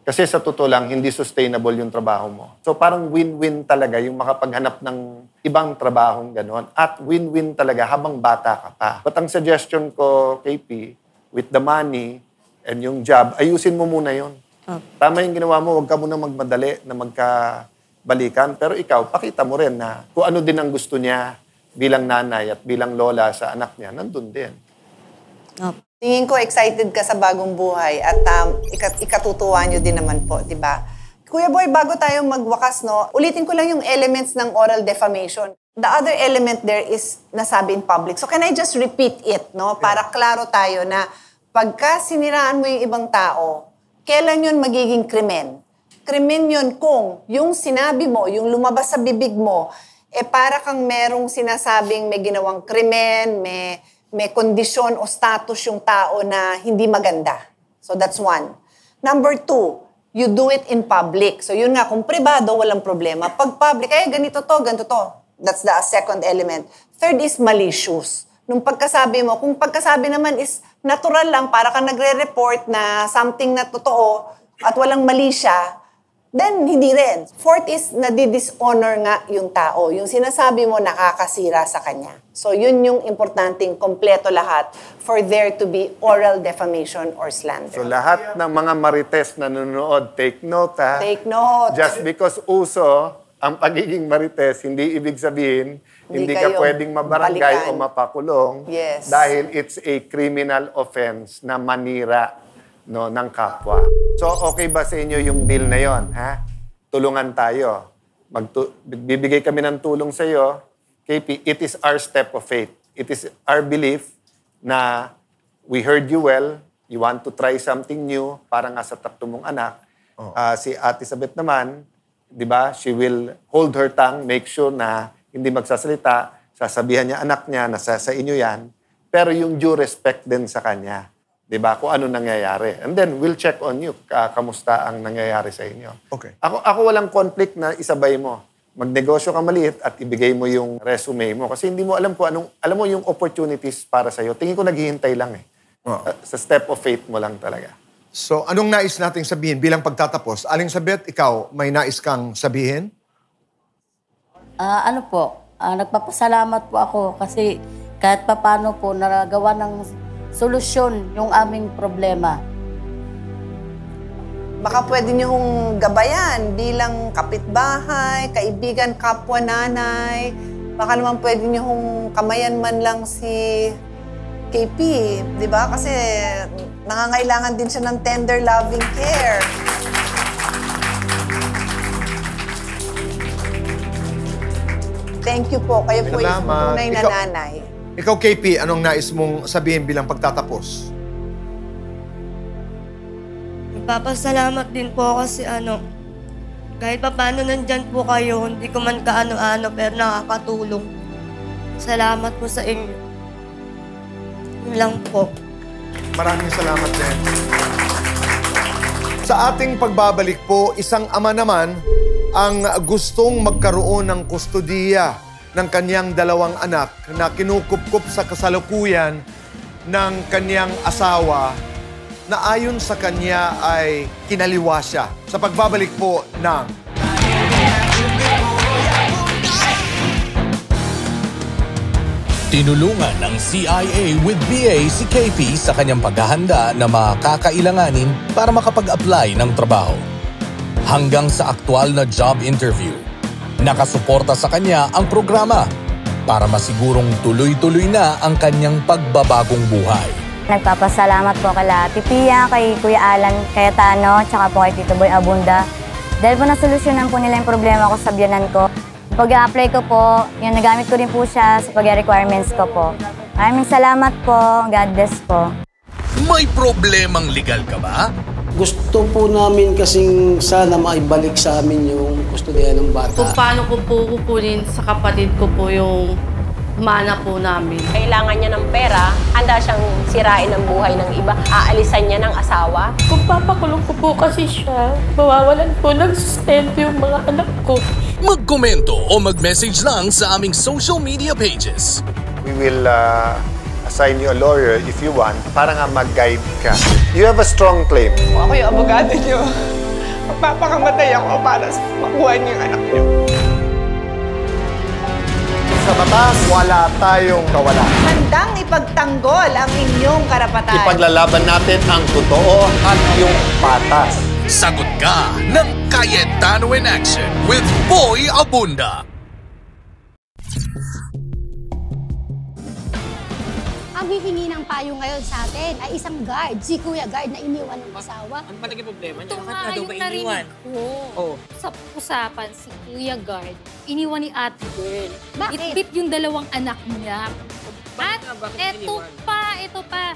Kasi sa totoo lang, hindi sustainable yung trabaho mo. So parang win-win talaga yung makapaghanap ng ibang trabahong ganon. At win-win talaga habang bata ka pa. But ang suggestion ko, KP, with the money and yung job, ayusin mo muna yon. Tama yung ginawa mo, huwag ka muna magmadali na magkabalikan. Pero ikaw, pakita mo rin na kung ano din ang gusto niya bilang nanay at bilang lola sa anak niya, nandun din. Tingin ko excited ka sa bagong buhay at ikatutuwa nyo din naman po, di ba? Kuya Boy, bago tayo magwakas, no, ulitin ko lang yung elements ng oral defamation. The other element there is nasabi in public. So can I just repeat it, no? Para klaro tayo na pagka siniraan mo yung ibang tao, kailan yun magiging krimen? Krimen yun kung yung sinabi mo, yung lumabas sa bibig mo, para kang merong sinasabing may ginawang krimen, may kondisyon o status yung tao na hindi maganda. So that's one. Number 2, you do it in public. So yun nga, kung pribado, walang problema. Pag public, ganito to, ganito to. That's the second element. Third is malicious. Nung pagkasabi mo, kung pagkasabi naman is natural lang, para ka nagre-report na something na totoo at walang mali siya, then hindi rin. Fourth is nadi-dishonor nga yung tao. Yung sinasabi mo nakakasira sa kanya. So yun yung importanteng kompleto lahat for there to be oral defamation or slander. So lahat ng mga marites na nanonood, take note ha. Take note. Just because uso ang pagiging marites, hindi ibig sabihin hindi ka pwedeng mabarangay o mapakulong. Yes. Dahil it's a criminal offense na manira ng kapwa. So, okay ba sa inyo yung deal na yon, ha? Tulungan tayo. Bibigay kami ng tulong sa iyo. KP, it is our step of faith. It is our belief na we heard you well, you want to try something new para nga sa tatlo mong anak. Si Ate Sabet naman, di ba, she will hold her tongue, make sure na hindi magsasalita, sasabihan niya anak niya na sa inyo yan, pero yung due respect din sa kanya. Di ba? Kung ano nangyayari. And then, we'll check on you. Kamusta ang nangyayari sa inyo. Okay. Ako walang conflict na isabay mo. Magnegosyo ka maliit at ibigay mo yung resume mo. Kasi hindi mo alam kung anong, alam mo yung opportunities para sa'yo. Tingin ko naghihintay lang eh. Sa step of faith mo lang talaga. So, anong nais nating sabihin bilang pagtatapos? Aling Sabet, ikaw, may nais kang sabihin? Nagpapasalamat po ako kasi kahit papano po nagawa ng solusyon yung aming problema. Baka pwede niyo hong gabayan bilang kapitbahay, kaibigan, kapwa nanay. Baka naman pwede niyo hong kamayan man lang si KP, di ba? Kasi nangangailangan din siya ng tender, loving care. Thank you po. Kayo po yung tunay na nanay. Ikaw, KP, anong nais mong sabihin bilang pagtatapos? Magpapasalamat din po kasi kahit pa paano nandyan po kayo, hindi ko man kaano-ano pero nakakatulong. Salamat po sa inyo. Yun lang po. Maraming salamat din. Sa ating pagbabalik po, isang ama naman ang gustong magkaroon ng kustodiya ng kanyang dalawang anak na kinukupkup sa kasalukuyan ng kanyang asawa na ayon sa kanya ay kinaliwa siya. Sa pagbabalik po ng Tinulungan ng CIA with BA si KP sa kanyang paghahanda na makakailanganin para makapag-apply ng trabaho. Hanggang sa aktual na job interview. Nakasuporta sa kanya ang programa para masigurong tuloy-tuloy na ang kanyang pagbabagong buhay. Nagpapasalamat po kay Ate Pia, kay Kuya Alan Cayetano, tsaka po kay Tito Boy Abunda. Dahil po nasolusyonan po nila yung problema ko sa biyanan ko. Pag-a-apply ko po, yung nagamit ko rin po siya sa pag-requirements ko po. Maraming salamat po. God bless po. May problemang legal ka ba? Gusto po namin kasing sana maibalik sa amin yung kustodiya ng bata. Kung paano ko po kukunin sa kapatid ko po yung mana po namin. Kailangan niya ng pera, handa siyang sirain ang buhay ng iba, aalisan niya ng asawa. Kung papakulong ko po kasi siya, mawawalan po ng sustento yung mga anak ko. Magkomento o mag-message lang sa aming social media pages. We will assign you a lawyer if you want para nga mag-guide ka. You have a strong claim. Ako yung abogado niyo. Magpapakamatay ako para makuha niyo yung anak niyo. Sa batas, wala tayong kawalan. Handang ipagtanggol ang inyong karapatan. Ipaglalaban natin ang totoo at yung patas. Sagot ka ng Cayetano in Action with Boy Abunda. Ang hihingi ng payo ngayon sa atin ay isang guard, si Kuya Guard na iniwan ng asawa. Ano ba naging problema niya? Ito nga yung narinig ko. Sa usapan, si Kuya Guard, iniwan ni Ate Girl. Bakit? Itbit yung dalawang anak niya. At eto pa.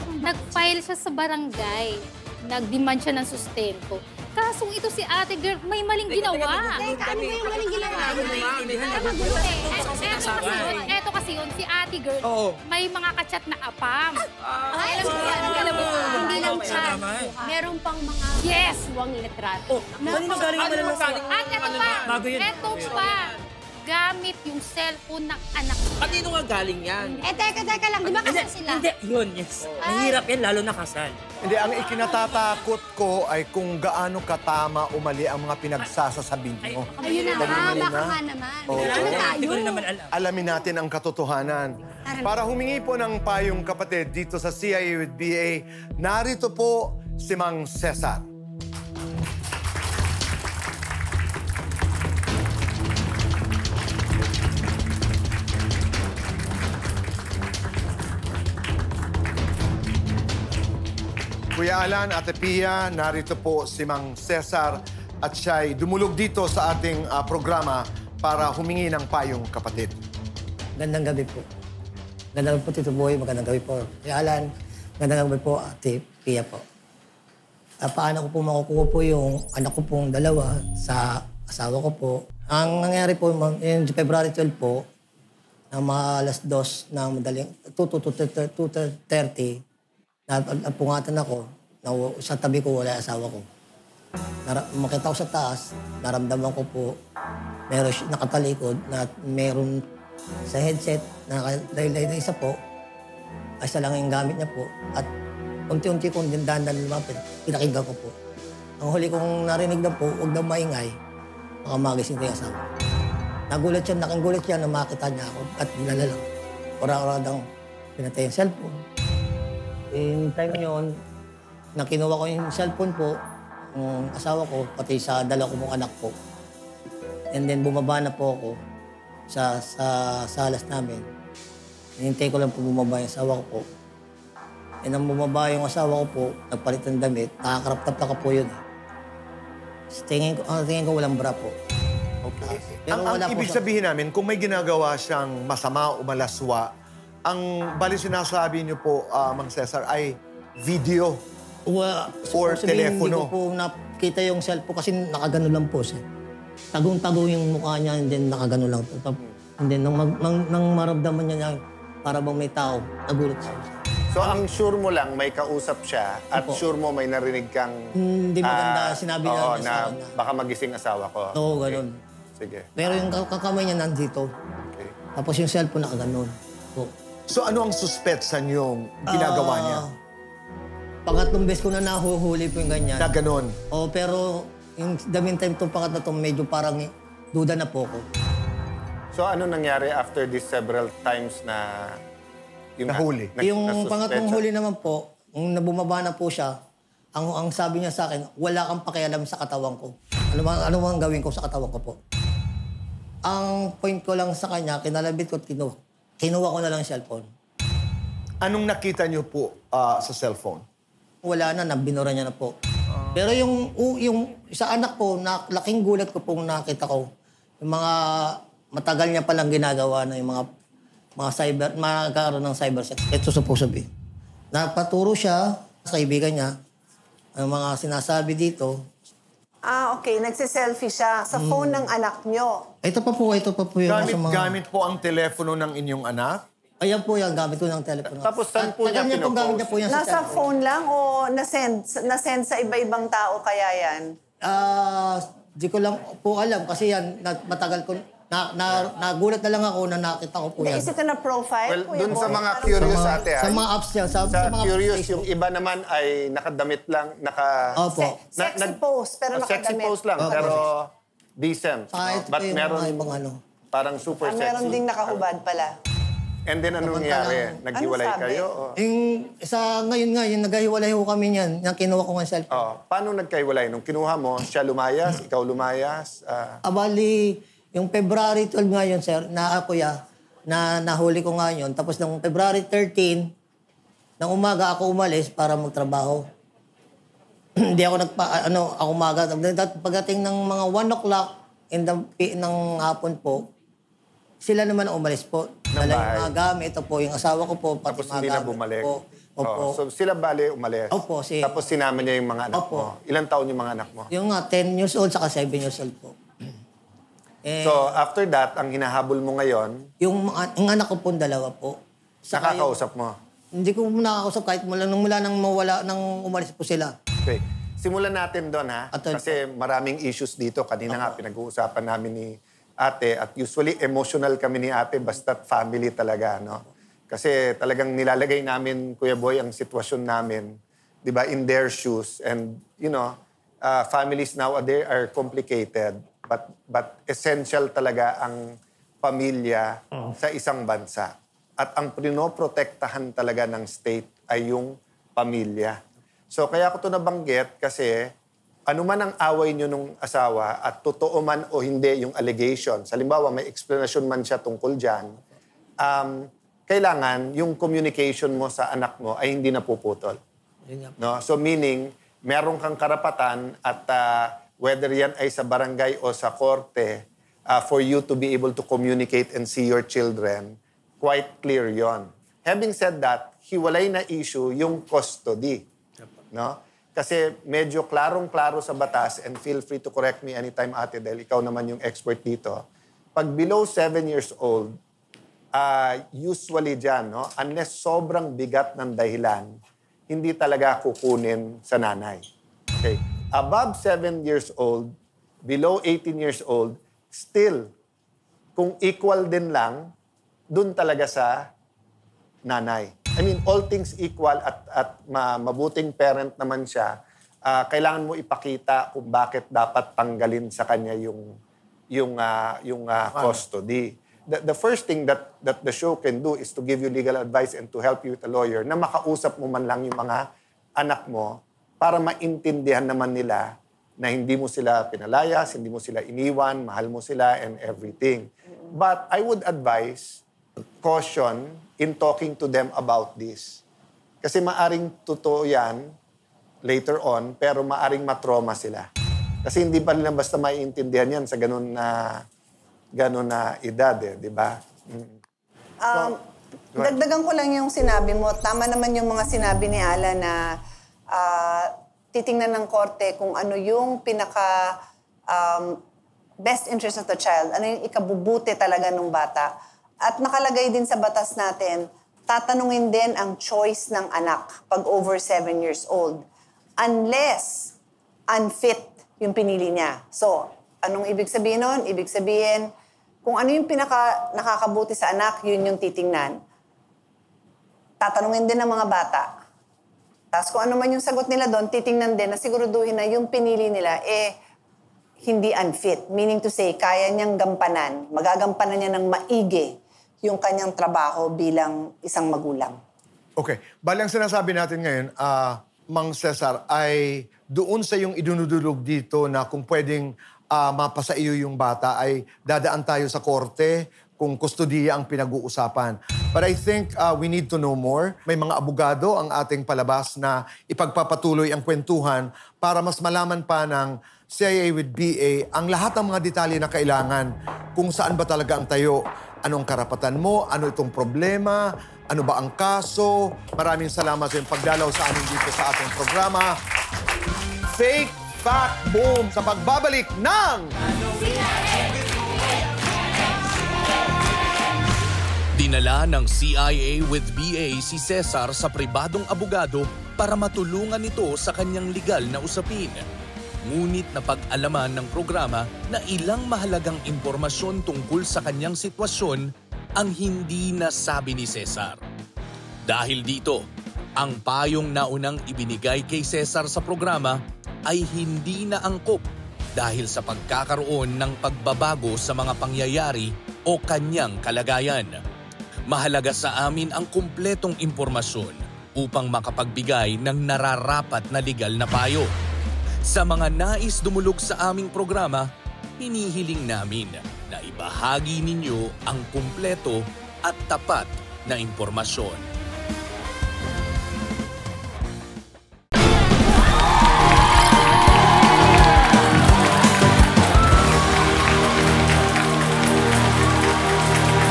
Nag-file siya sa barangay. Nag-demand siya ng sustento. Kasong ito si Ate Girl, may maling ginawa. Teka, ano ba yung maling ginawa? Eto kasi yun, si Ate Girl, may mga kachat na apam. Alam mo yan, hindi lang chat. Meron pang mga buwang litrato. At eto pa, gamit yung cellphone ng anak niya. Kanino nga galing yan? Teka lang, di ba kasal sila? Hindi, yun, yes. Mahirap yan, lalo na kasal. Hindi, ang ikinatatakot ko ay kung gaano katama o mali ang mga pinagsasasabi niyo. Ayun na nga, baka nga naman. Hindi ko rin naman alam. Alamin natin ang katotohanan. Para humingi po ng payong kapatid dito sa CIA with BA, narito po si Mang Cesar. Kuya Alan, Ate Pia, narito po si Mang Cesar at siya'y dumulog dito sa ating programa para humingi ng payong kapatid. Gandang gabi po. Magandang gabi po, Tito Boy. Magandang gabi po, Kuya Alan. Magandang gabi po, Ate Pia po. Paano ko po makukuha po yung anak ko pong dalawa sa asawa ko po. Ang nangyari po, yung February 12 po, na mga alas 2 na madaling, 2:30, napungatan ako, na sa tabi ko wala asawa ko. Makita ko sa taas, naramdaman ko po, meron nakatalikod na meron sa headset, nakalaylay na isa po, isa lang yung gamit niya po, at unti-unti kong dindandan lumapit, pinakinggan ko po. Ang huli kong narinig na po, huwag daw maingay, baka magising ko yung asawa. Nagulat siya, nakangulat siya na makita niya ako at nilalang. Ora-oradang pinatay yung cellphone. In time yun, na kinuha ko yung cellphone po, ng asawa ko, pati sa dalawa ko mong anak po. And then bumaba na po ako sa salas namin. Hinintay ko lang po bumaba yung asawa ko po. And nang bumaba yung asawa ko po, nagpalit ng damit, nakakarap-tap po yun. Tingin ko walang bra po. Okay. Ang ibig sabihin namin, kung may ginagawa siyang masama o malaswa, ang bali sinasabi niyo po, Mang Cesar, ay video or telepono. Hindi ko po nakita yung cellphone kasi nakagano lang po siya. Tagong-tago yung mukha niya and then nakagano lang po. And then nang maramdaman niya para bang may tao, nagulat siya. So, ang sure mo lang, may kausap siya at sure mo may narinig kang... Hindi maganda, sinabi niya na baka magising asawa ko. Oo, ganun. Sige. Pero yung kakamay niya nandito. Okay. Tapos yung cellphone nakaganon. So, ano ang suspetsa niyong ginagawa niya? Pangatlong beses ko na nahuhuli po yung ganyan. Na ganon? Oo, pero yung the meantime itong pangatlo to, medyo parang duda na po ko. So, ano nangyari after this several times na... Nahuli. Yung pangatlong huli naman po, nung nabumaba na po siya, ang sabi niya sa akin, wala kang pakialam sa katawan ko. Ano bang gawin ko sa katawan ko po? Ang point ko lang sa kanya, kinalabit ko at kinuha ko na lang cellphone. Anong nakita niyo po sa cellphone? Wala na, binura niya na po. Pero yung sa anak ko, laking gulat ko pong nakita ko, yung mga matagal niya palang ginagawa na yung mga magkakaroon ng cyber sex. Ito supposed to be. Napaturo siya sa kaibigan niya, ang mga sinasabi dito. Okay. Nagsiselfie siya sa phone ng anak nyo. Ito pa po yung Gamit po ang telepono ng inyong anak? Ayan po yan, gamit ko ng telepono. Tapos saan po niya gamit niya po yan Nasa phone lang o nasend sa iba-ibang tao kaya yan? Di ko lang po alam kasi yan, matagal ko, nagulat na lang ako na nakita ko po yan. Is it na profile? Well, dun sa mga curious ate, sa mga apps niya, sa mga curious, Facebook. yung iba naman ay nakadamit lang, Opo. Sexy post, pero nakadamit. Sexy post lang, pero decent. But meron parang super sexy. Meron ding nakahubad pala. And then anong nangyari? Naghiwalay kayo? Ngayon nga, yung naghiwalay ho kami niyan, yung kinuha ko ng cellphone. Paano nagkahiwalay? Nung kinuha mo, siya lumayas, ikaw lumayas? Bali, yung February 12 nga yun, sir, na nahuli ko nga yun. Tapos ng February 13, ng umaga ako umalis para magtrabaho. Hindi ako ako umaga. Pagdating ng mga 1 o'clock ng hapon po, sila naman umalis po. Dala yung mga gamit. Ito po, yung asawa ko po. Tapos hindi na bumalik? Opo. So sila bale umalis? Opo. Tapos sinama niya yung mga anak mo? Ilang taon yung mga anak mo? Yung 10 years old saka 7 years old po. So, after that, ang hinahabol mo ngayon? Yung anak ko po, dalawa po. Nakakausap mo? Hindi ko nakakausap kahit mula nang umalis po sila. Okay. Simulan natin doon, ha? Kasi maraming issues dito. Kanina nga, pinag-uusapan namin ni ate. At usually, emotional kami ni ate, basta't family talaga, no? Kasi talagang nilalagay namin, Kuya Boy, ang sitwasyon namin, di ba, in their shoes. And, families nowadays are complicated. But essential talaga ang pamilya sa isang bansa. At ang pinoprotektahan talaga ng state ay yung pamilya. So kaya ko ito nabanggit kasi ano man ang away nyo nung asawa at totoo man o hindi yung allegations, halimbawa may explanation man siya tungkol dyan, kailangan yung communication mo sa anak mo ay hindi napuputol. No? So meaning, meron kang karapatan at whether yan ay sa barangay o sa korte, for you to be able to communicate and see your children, quite clear yon. Having said that, hiwalay na issue yung custody. No? Kasi medyo klarong-klaro sa batas, and feel free to correct me anytime, ate, dahil ikaw naman yung expert dito. Pag below 7 years old, usually dyan, no, unless sobrang bigat ng dahilan, hindi talaga kukunin sa nanay. Okay. Above 7 years old, below 18 years old, still, kung equal din lang, dun talaga sa nanay. I mean, all things equal at mabuting parent naman siya, kailangan mo ipakita kung bakit dapat tanggalin sa kanya yung custody. The first thing that the show can do is to give you legal advice and to help you with a lawyer na makausap mo man lang yung mga anak mo para maintindihan naman nila na hindi mo sila pinalayas, hindi mo sila iniwan, mahal mo sila and everything. But I would advise caution in talking to them about this. Kasi maaring totoo yan later on, pero maaring matrauma sila. Kasi hindi pa nila basta maiintindihan yan sa ganun na edad, di ba? Dagdagan ko lang yung sinabi mo. Tama naman yung mga sinabi ni Ala na titingnan ng korte kung ano yung pinaka best interest of the child, ano yung ikabubuti talaga ng bata. At nakalagay din sa batas natin, tatanungin din ang choice ng anak pag over 7 years old. Unless unfit yung pinili niya. So, anong ibig sabihin nun? Ibig sabihin, kung ano yung pinaka nakakabuti sa anak, yun yung titingnan. Tatanungin din ng mga bata. Tapos kung ano man yung sagot nila doon, titingnan din na siguraduhin na yung pinili nila, hindi unfit. Meaning to say, kaya niyang gampanan, magagampanan niya ng maigi yung kanyang trabaho bilang isang magulang. Okay. Bali ang sinasabi natin ngayon, Mang Cesar, ay doon sa yung idunudulog dito na kung pwedeng mapasa iyo yung bata ay dadaan tayo sa korte kung kustodiya ang pinag-uusapan. But I think we need to know more. May mga abogado ang ating palabas na ipagpapatuloy ang kwentuhan para mas malaman pa ng CIA with BA ang lahat ng mga detalye na kailangan kung saan ba talaga ang tayo, anong karapatan mo, ano itong problema, ano ba ang kaso. Maraming salamat sa iyong pagdalaw sa amin dito sa ating programa. Fake Fact Boom sa pagbabalik ng Dinala ng CIA with BA si Cesar sa pribadong abogado para matulungan ito sa kanyang legal na usapin. Ngunit napag-alaman ng programa na ilang mahalagang impormasyon tungkol sa kanyang sitwasyon ang hindi nasabi ni Cesar. Dahil dito, ang payong naunang ibinigay kay Cesar sa programa ay hindi na angkop dahil sa pagkakaroon ng pagbabago sa mga pangyayari o kanyang kalagayan. Mahalaga sa amin ang kumpletong impormasyon upang makapagbigay ng nararapat na legal na payo. Sa mga nais dumulog sa aming programa, hinihiling namin na ibahagi ninyo ang kumpleto at tapat na impormasyon.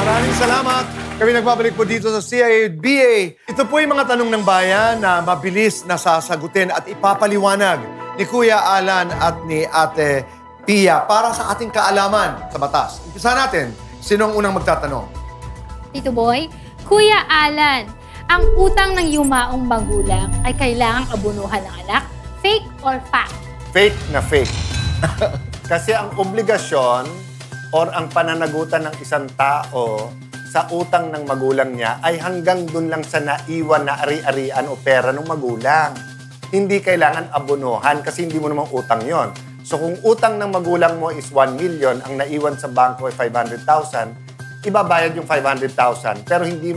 Maraming salamat. Kami nagbabalik po dito sa CIA BA. Ito po yung mga tanong ng bayan na mabilis na sasagutin at ipapaliwanag ni Kuya Alan at ni Ate Pia para sa ating kaalaman sa batas. Umpisa natin. Sino ang unang magtatanong? Tito Boy, Kuya Alan, ang utang ng yumaong magulang ay kailangang abunuhan ng anak? Fake or fact? Fake na fake. Kasi ang obligasyon or ang pananagutan ng isang tao sa utang ng magulang niya ay hanggang dun lang sa naiwan na ari-arian o pera ng magulang. Hindi kailangan abunuhan kasi hindi mo namang utang yon. So kung utang ng magulang mo is 1 million, ang naiwan sa bangko ay 500,000, ibabayad yung 500,000. Pero hindi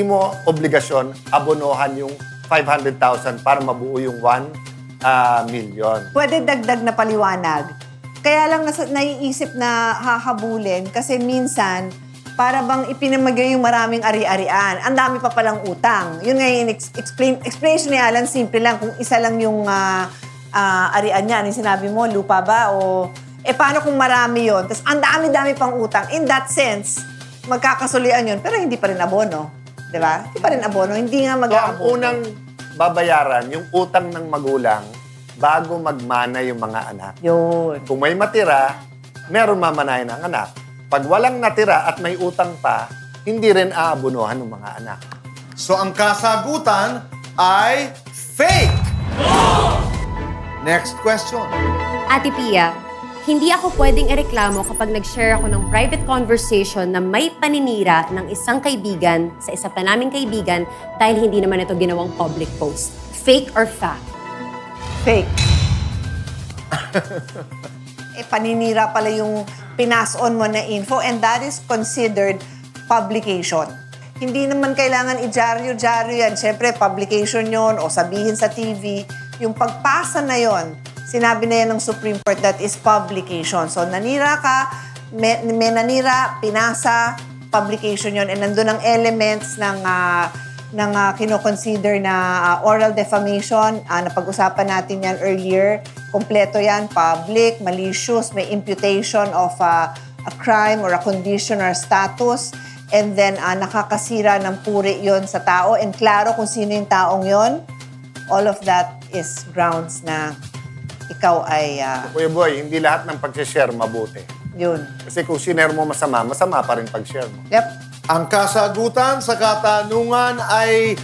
mo obligasyon abunuhan yung 500,000 para mabuo yung 1 million. Pwede dagdag na paliwanag. Kaya lang naiisip na hahabulin kasi minsan para bang ipinamagay yung maraming ari-arian. Ang dami pa palang utang. Yun nga yung explanation ni Alan, simple lang. Kung isa lang yung arian niya, ano yung sinabi mo, lupa ba? O, paano kung marami yun? Tapos ang dami-dami pang utang. In that sense, magkakasulian yun, pero hindi pa rin abono. Di ba? Hindi pa rin abono. Hindi nga So, ang mag-aabono. unang babayaran, yung utang ng magulang bago magmana yung mga anak. Yun. Kung may matira, meron mamanahin ang anak. Pag walang natira at may utang pa, hindi rin aabonohan ng mga anak. So, ang kasagutan ay fake! Next question. Ate Pia, hindi ako pwedeng ireklamo kapag nag-share ako ng private conversation na may paninira ng isang kaibigan sa isa pa naming kaibigan dahil hindi naman ito ginawang public post. Fake or fact? Fake. Paninira pala yung pinas-on mo na info and that is considered publication. Hindi naman kailangan i-dyaryo-dyaryo yan. Siyempre, publication yon o sabihin sa TV. Yung pagpasa na yon, sinabi na yan ng Supreme Court that is publication. So, nanira ka, may nanira, pinasa, publication yon and nandun ang elements ng kino-consider na oral defamation. Napag-usapan natin yan earlier. Kompleto yan, public, malicious, may imputation of a crime or a condition or a status. And then, nakakasira ng puri yon sa tao. And klaro kung sino yung taong yon. All of that is grounds na ikaw ay... Kuya Boy, hindi lahat ng pag-share mabuti. Yun. Kasi kung sinare mo masama, masama pa rin pag-share mo. Yep. Ang kasagutan sa katanungan ay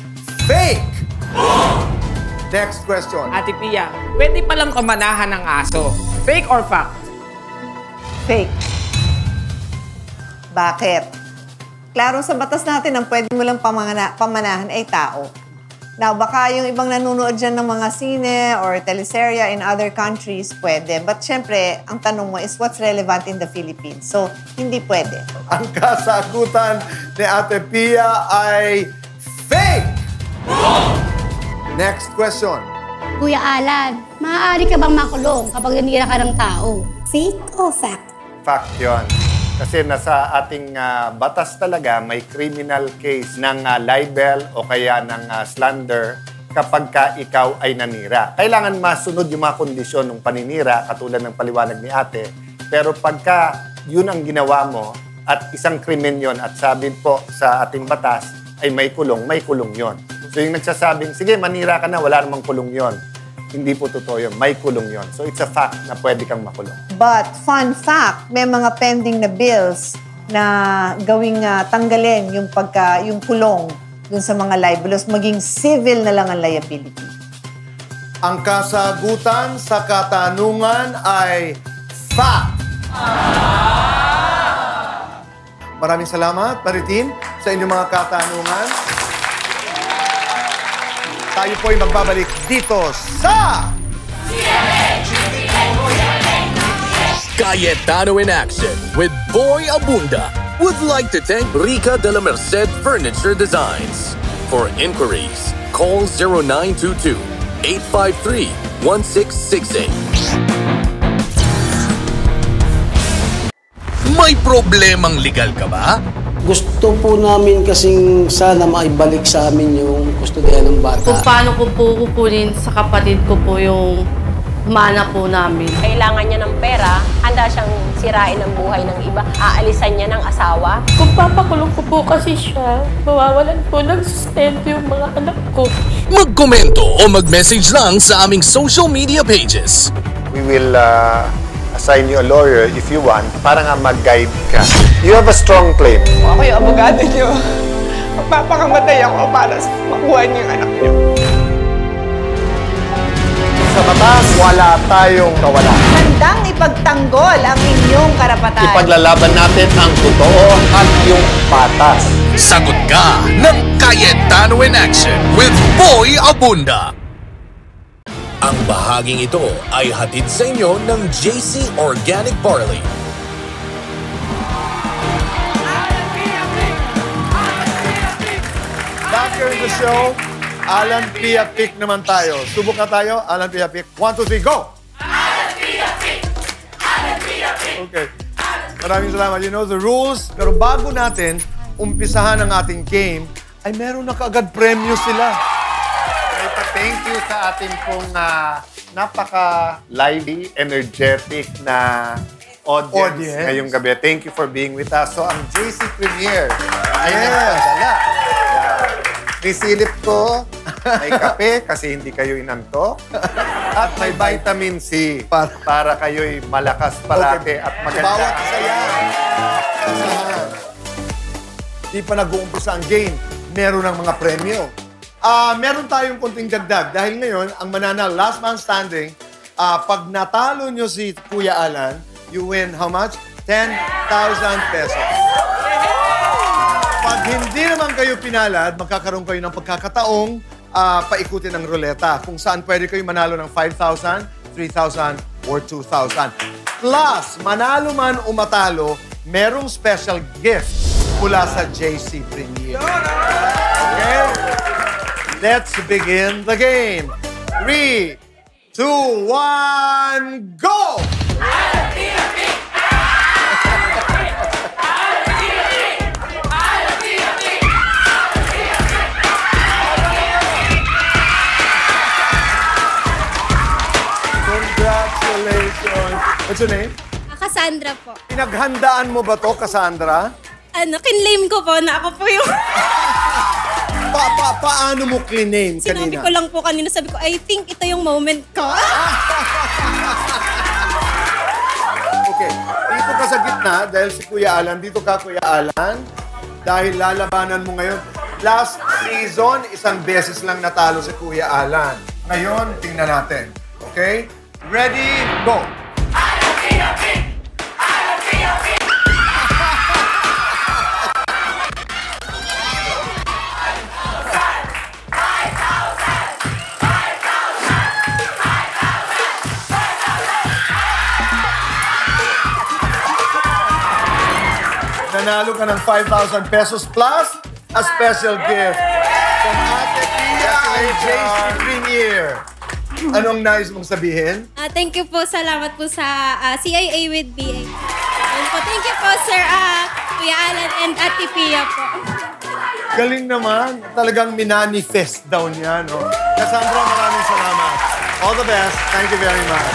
fake! Next question. Ate Pia, pwede palang kamanahan ng aso. Fake or fact? Fake. Bakit? Klaro sa batas natin ang pwede mo lang pamanahan ay tao. Now, baka yung ibang nanonood dyan ng mga sine or teleserye in other countries, pwede. But syempre, ang tanong mo is what's relevant in the Philippines? So, hindi pwede. Ang kasagutan ni Ate Pia ay fake! Next question. Kuya Alan, maaari ka bang makulong kapag nanira ka ng tao? Fake o fact? Fact yun. Kasi nasa ating batas talaga, may criminal case ng libel o kaya ng slander kapag ka ikaw ay nanira. Kailangan masunod yung mga kondisyon ng paninira, katulad ng paliwanag ni ate. Pero pagka yun ang ginawa mo at isang krimen yon at sabi po sa ating batas ay may kulong yon. So yung nagsasabing, sige, manira ka na, wala namang kulong yon. Hindi po totoo yun. May kulong yon. So it's a fact na pwede kang makulong. But, fun fact, may mga pending na bills na gawing tanggalin yung kulong dun sa mga libelous, maging civil na lang ang liability. Ang kasagutan sa katanungan ay fact! Maraming salamat, Maritin, sa inyong mga katanungan. Tayo po'y magbabalik dito sa... Cayetano in Action with Boy Abunda would like to thank Rica de la Merced Furniture Designs. For inquiries, call 0922-853-1668. May problemang legal ka ba? Gusto po namin kasing sana maibalik sa amin yung kustodiya ng bata. Kung paano ko po kukunin sa kapatid ko po yung mana po namin. Kailangan niya ng pera, handa siyang sirain ang buhay ng iba, aalisan niya ng asawa. Kung papakulong ko po kasi siya, mawawalan po ng sustento yung mga anak ko. Magkomento o mag-message lang sa aming social media pages. We will assign you a lawyer if you want para nga mag-guide ka. You have a strong claim. Kung ako yung abogado niyo, magpapakamatay ako para makuha niyo yung anak niyo. Sa batas, wala tayong kawalan. Handang ipagtanggol ang inyong karapatan. Ipaglalaban natin ang totoo at yung patas. Sagot ka ng Cayetano in Action with Boy Abunda. Ang bahaging ito ay hatid sa inyo ng JC Organic Barley. Back here in the show, Alan Pia Pick naman tayo. Subok na tayo, Alan Pia Pick. 1, 2, 3, go! Alan Pia Pick! Alan Pia Pick! Okay. Maraming salamat. You know the rules. Pero bago natin umpisahan ang ating game, ay meron na kaagad premyo sila. Thank you sa ating pong napaka-lively, energetic na audience ngayong gabi. Thank you for being with us. So, ang JC Premier ay nagpadala. May silip ko, may kape kasi hindi kayo inantok, at may vitamin C para kayo'y malakas parati at maganda. Bawat isa yan. Di pa nag-uumpisa ang game. Meron ng mga premyo. Meron tayong konting dagdag dahil ngayon, ang mananalo, last man standing, pag natalo nyo si Kuya Alan, you win how much? 10,000 pesos. Pag hindi naman kayo pinalad, magkakaroon kayo ng pagkakataong paikutin ang ruleta kung saan pwede kayo manalo ng 5,000, 3,000, or 2,000. Plus, manalo man o matalo, merong special gift mula sa JC Premier. Okay? Let's begin the game. 3, 2, 1, go! Congratulations. What's your name? Cassandra po. Pinaghandaan mo ba to, Cassandra? Kinlame ko po na ako po yung... Paano mo clean-name kanina? Sinabi ko lang po kanina, sabi ko, I think ito yung moment ko. Okay, dito ka sa gitna dahil si Kuya Alan. Dito ka, Kuya Alan. Dahil lalabanan mo ngayon. Last season, isang beses lang natalo si Kuya Alan. Ngayon, tingnan natin. Okay? Ready, go! Nanalo ka ng 5,000 pesos plus a special gift from Ate Pia and JC Premier. Anong nais mong sabihin? Thank you po. Salamat po sa CIA with BA. And po, thank you po, Sir Kuya Alan and Ate Pia po. Galing naman. Talagang minanifest daw niya, no? Cassandra, maraming salamat. All the best. Thank you very much.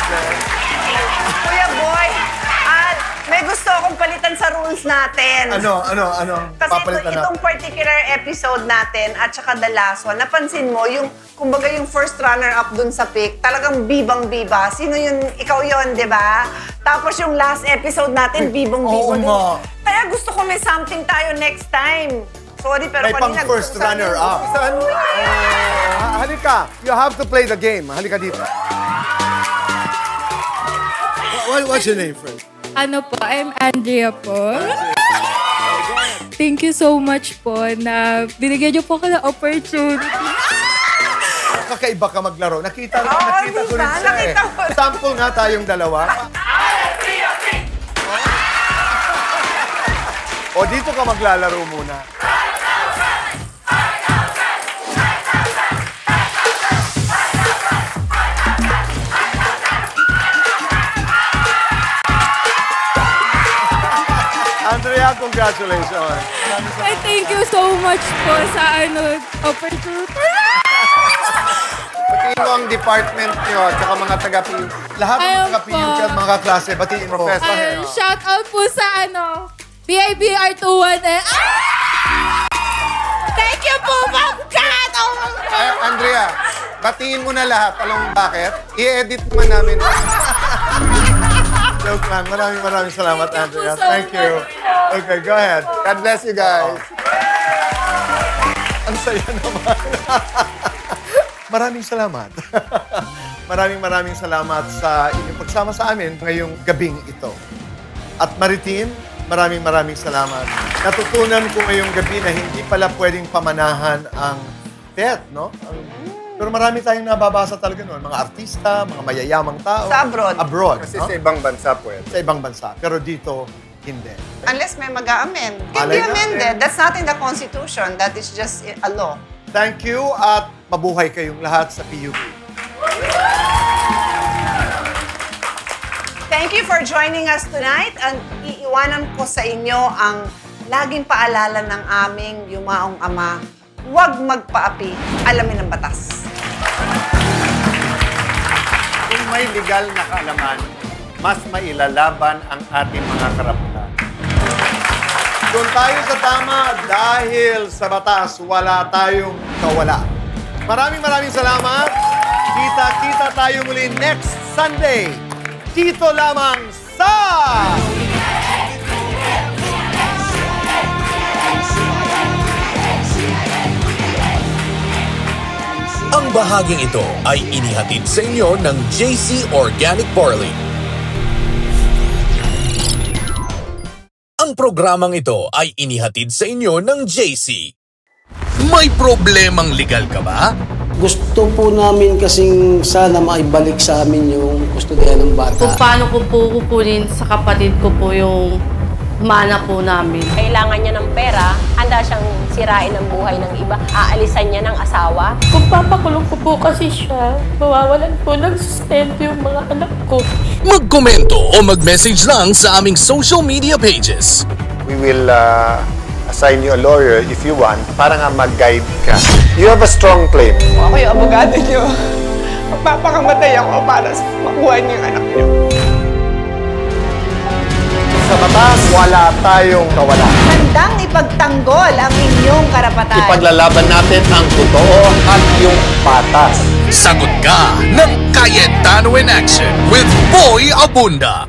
Kuya Boy, may gusto akong palitan sa rules natin. Ano? Kasi itong particular episode natin at saka the last one, napansin mo, yung, kumbaga yung first runner-up dun sa pick, talagang bibang-biba. Sino yun? Ikaw yun, di ba? Tapos yung last episode natin, bibang-biba. Oo, Kaya gusto ko may something tayo next time. Sorry, pero may pang first runner-up. Halika, you have to play the game. Halika dito. What's your name, friend? Ano po, I'm Andrea po. Thank you so much po na binigyan niyo po ako ng opportunity. Kakaiba ka maglaro. Nakita ko rin siya Sample nga tayong dalawa. O dito ka maglalaro muna. Andrea, congratulations. Thank you so much po sa opportunity. Batiin mo ang department nyo at saka mga taga-PU. Lahat ng taga-PU at mga klase, batiin mo. Shout out po sa BIBR21. Thank you po, Ma'am Kat! Andrea, batiin mo na lahat. Alam mo bakit? I-edit mo namin. Joke lang. Maraming salamat, Andrea. Thank you. Okay, go ahead. God bless you guys. Ang saya naman. Maraming salamat. maraming salamat sa inyong pagsama sa amin ngayong gabing ito. At Maritim, maraming salamat. Natutunan ko ngayong gabi na hindi pala pwedeng pamanahan ang pet, no? Pero marami tayong nababasa talaga noon. Mga artista, mga mayayamang tao. Sa abroad. Abroad. Kasi sa ibang bansa pwede. Sa ibang bansa. Pero dito, hindi. Unless may mag-a-amend. Can be amended. That's not in the Constitution. That is just a law. Thank you at mabuhay kayong lahat sa PUP. Thank you for joining us tonight. Ang iiwanan ko sa inyo ang laging paalala ng aming yumaong ama. Huwag magpaapi. Alamin ang batas. Kung may legal na kaalaman, mas mailalaban ang ating mga karapatan. Doon tayo sa tama dahil sa batas, wala tayong kawala. Maraming salamat. Kita-kita tayo muli next Sunday. Dito lamang sa... Ang bahaging ito ay inihatid sa inyo ng JC Organic Barley. Ang programang ito ay inihatid sa inyo ng JC. May problemang legal ka ba? Gusto po namin kasing sana maibalik sa amin yung kustodiya ng bata. Kung paano ko po kukunin sa kapatid ko po yung mana po namin. Kailangan niya ng pera, handa siyang sirain ang buhay ng iba, aalisan niya ng asawa. Kung papakulong ko po kasi siya, mawawalan po ng sustento yung mga anak ko. Magkomento o mag-message lang sa aming social media pages. We will assign you a lawyer if you want para nga mag-guide ka. You have a strong claim. Kung ako yung abogado niyo, magpapakamatay ako para makuha niyo yung anak niyo. Sa batas, wala tayong kawala. Handang ipagtanggol ang inyong karapatan. Ipaglalaban natin ang totoo at yung patas. Sagot ka ng Cayetano in Action with Boy Abunda.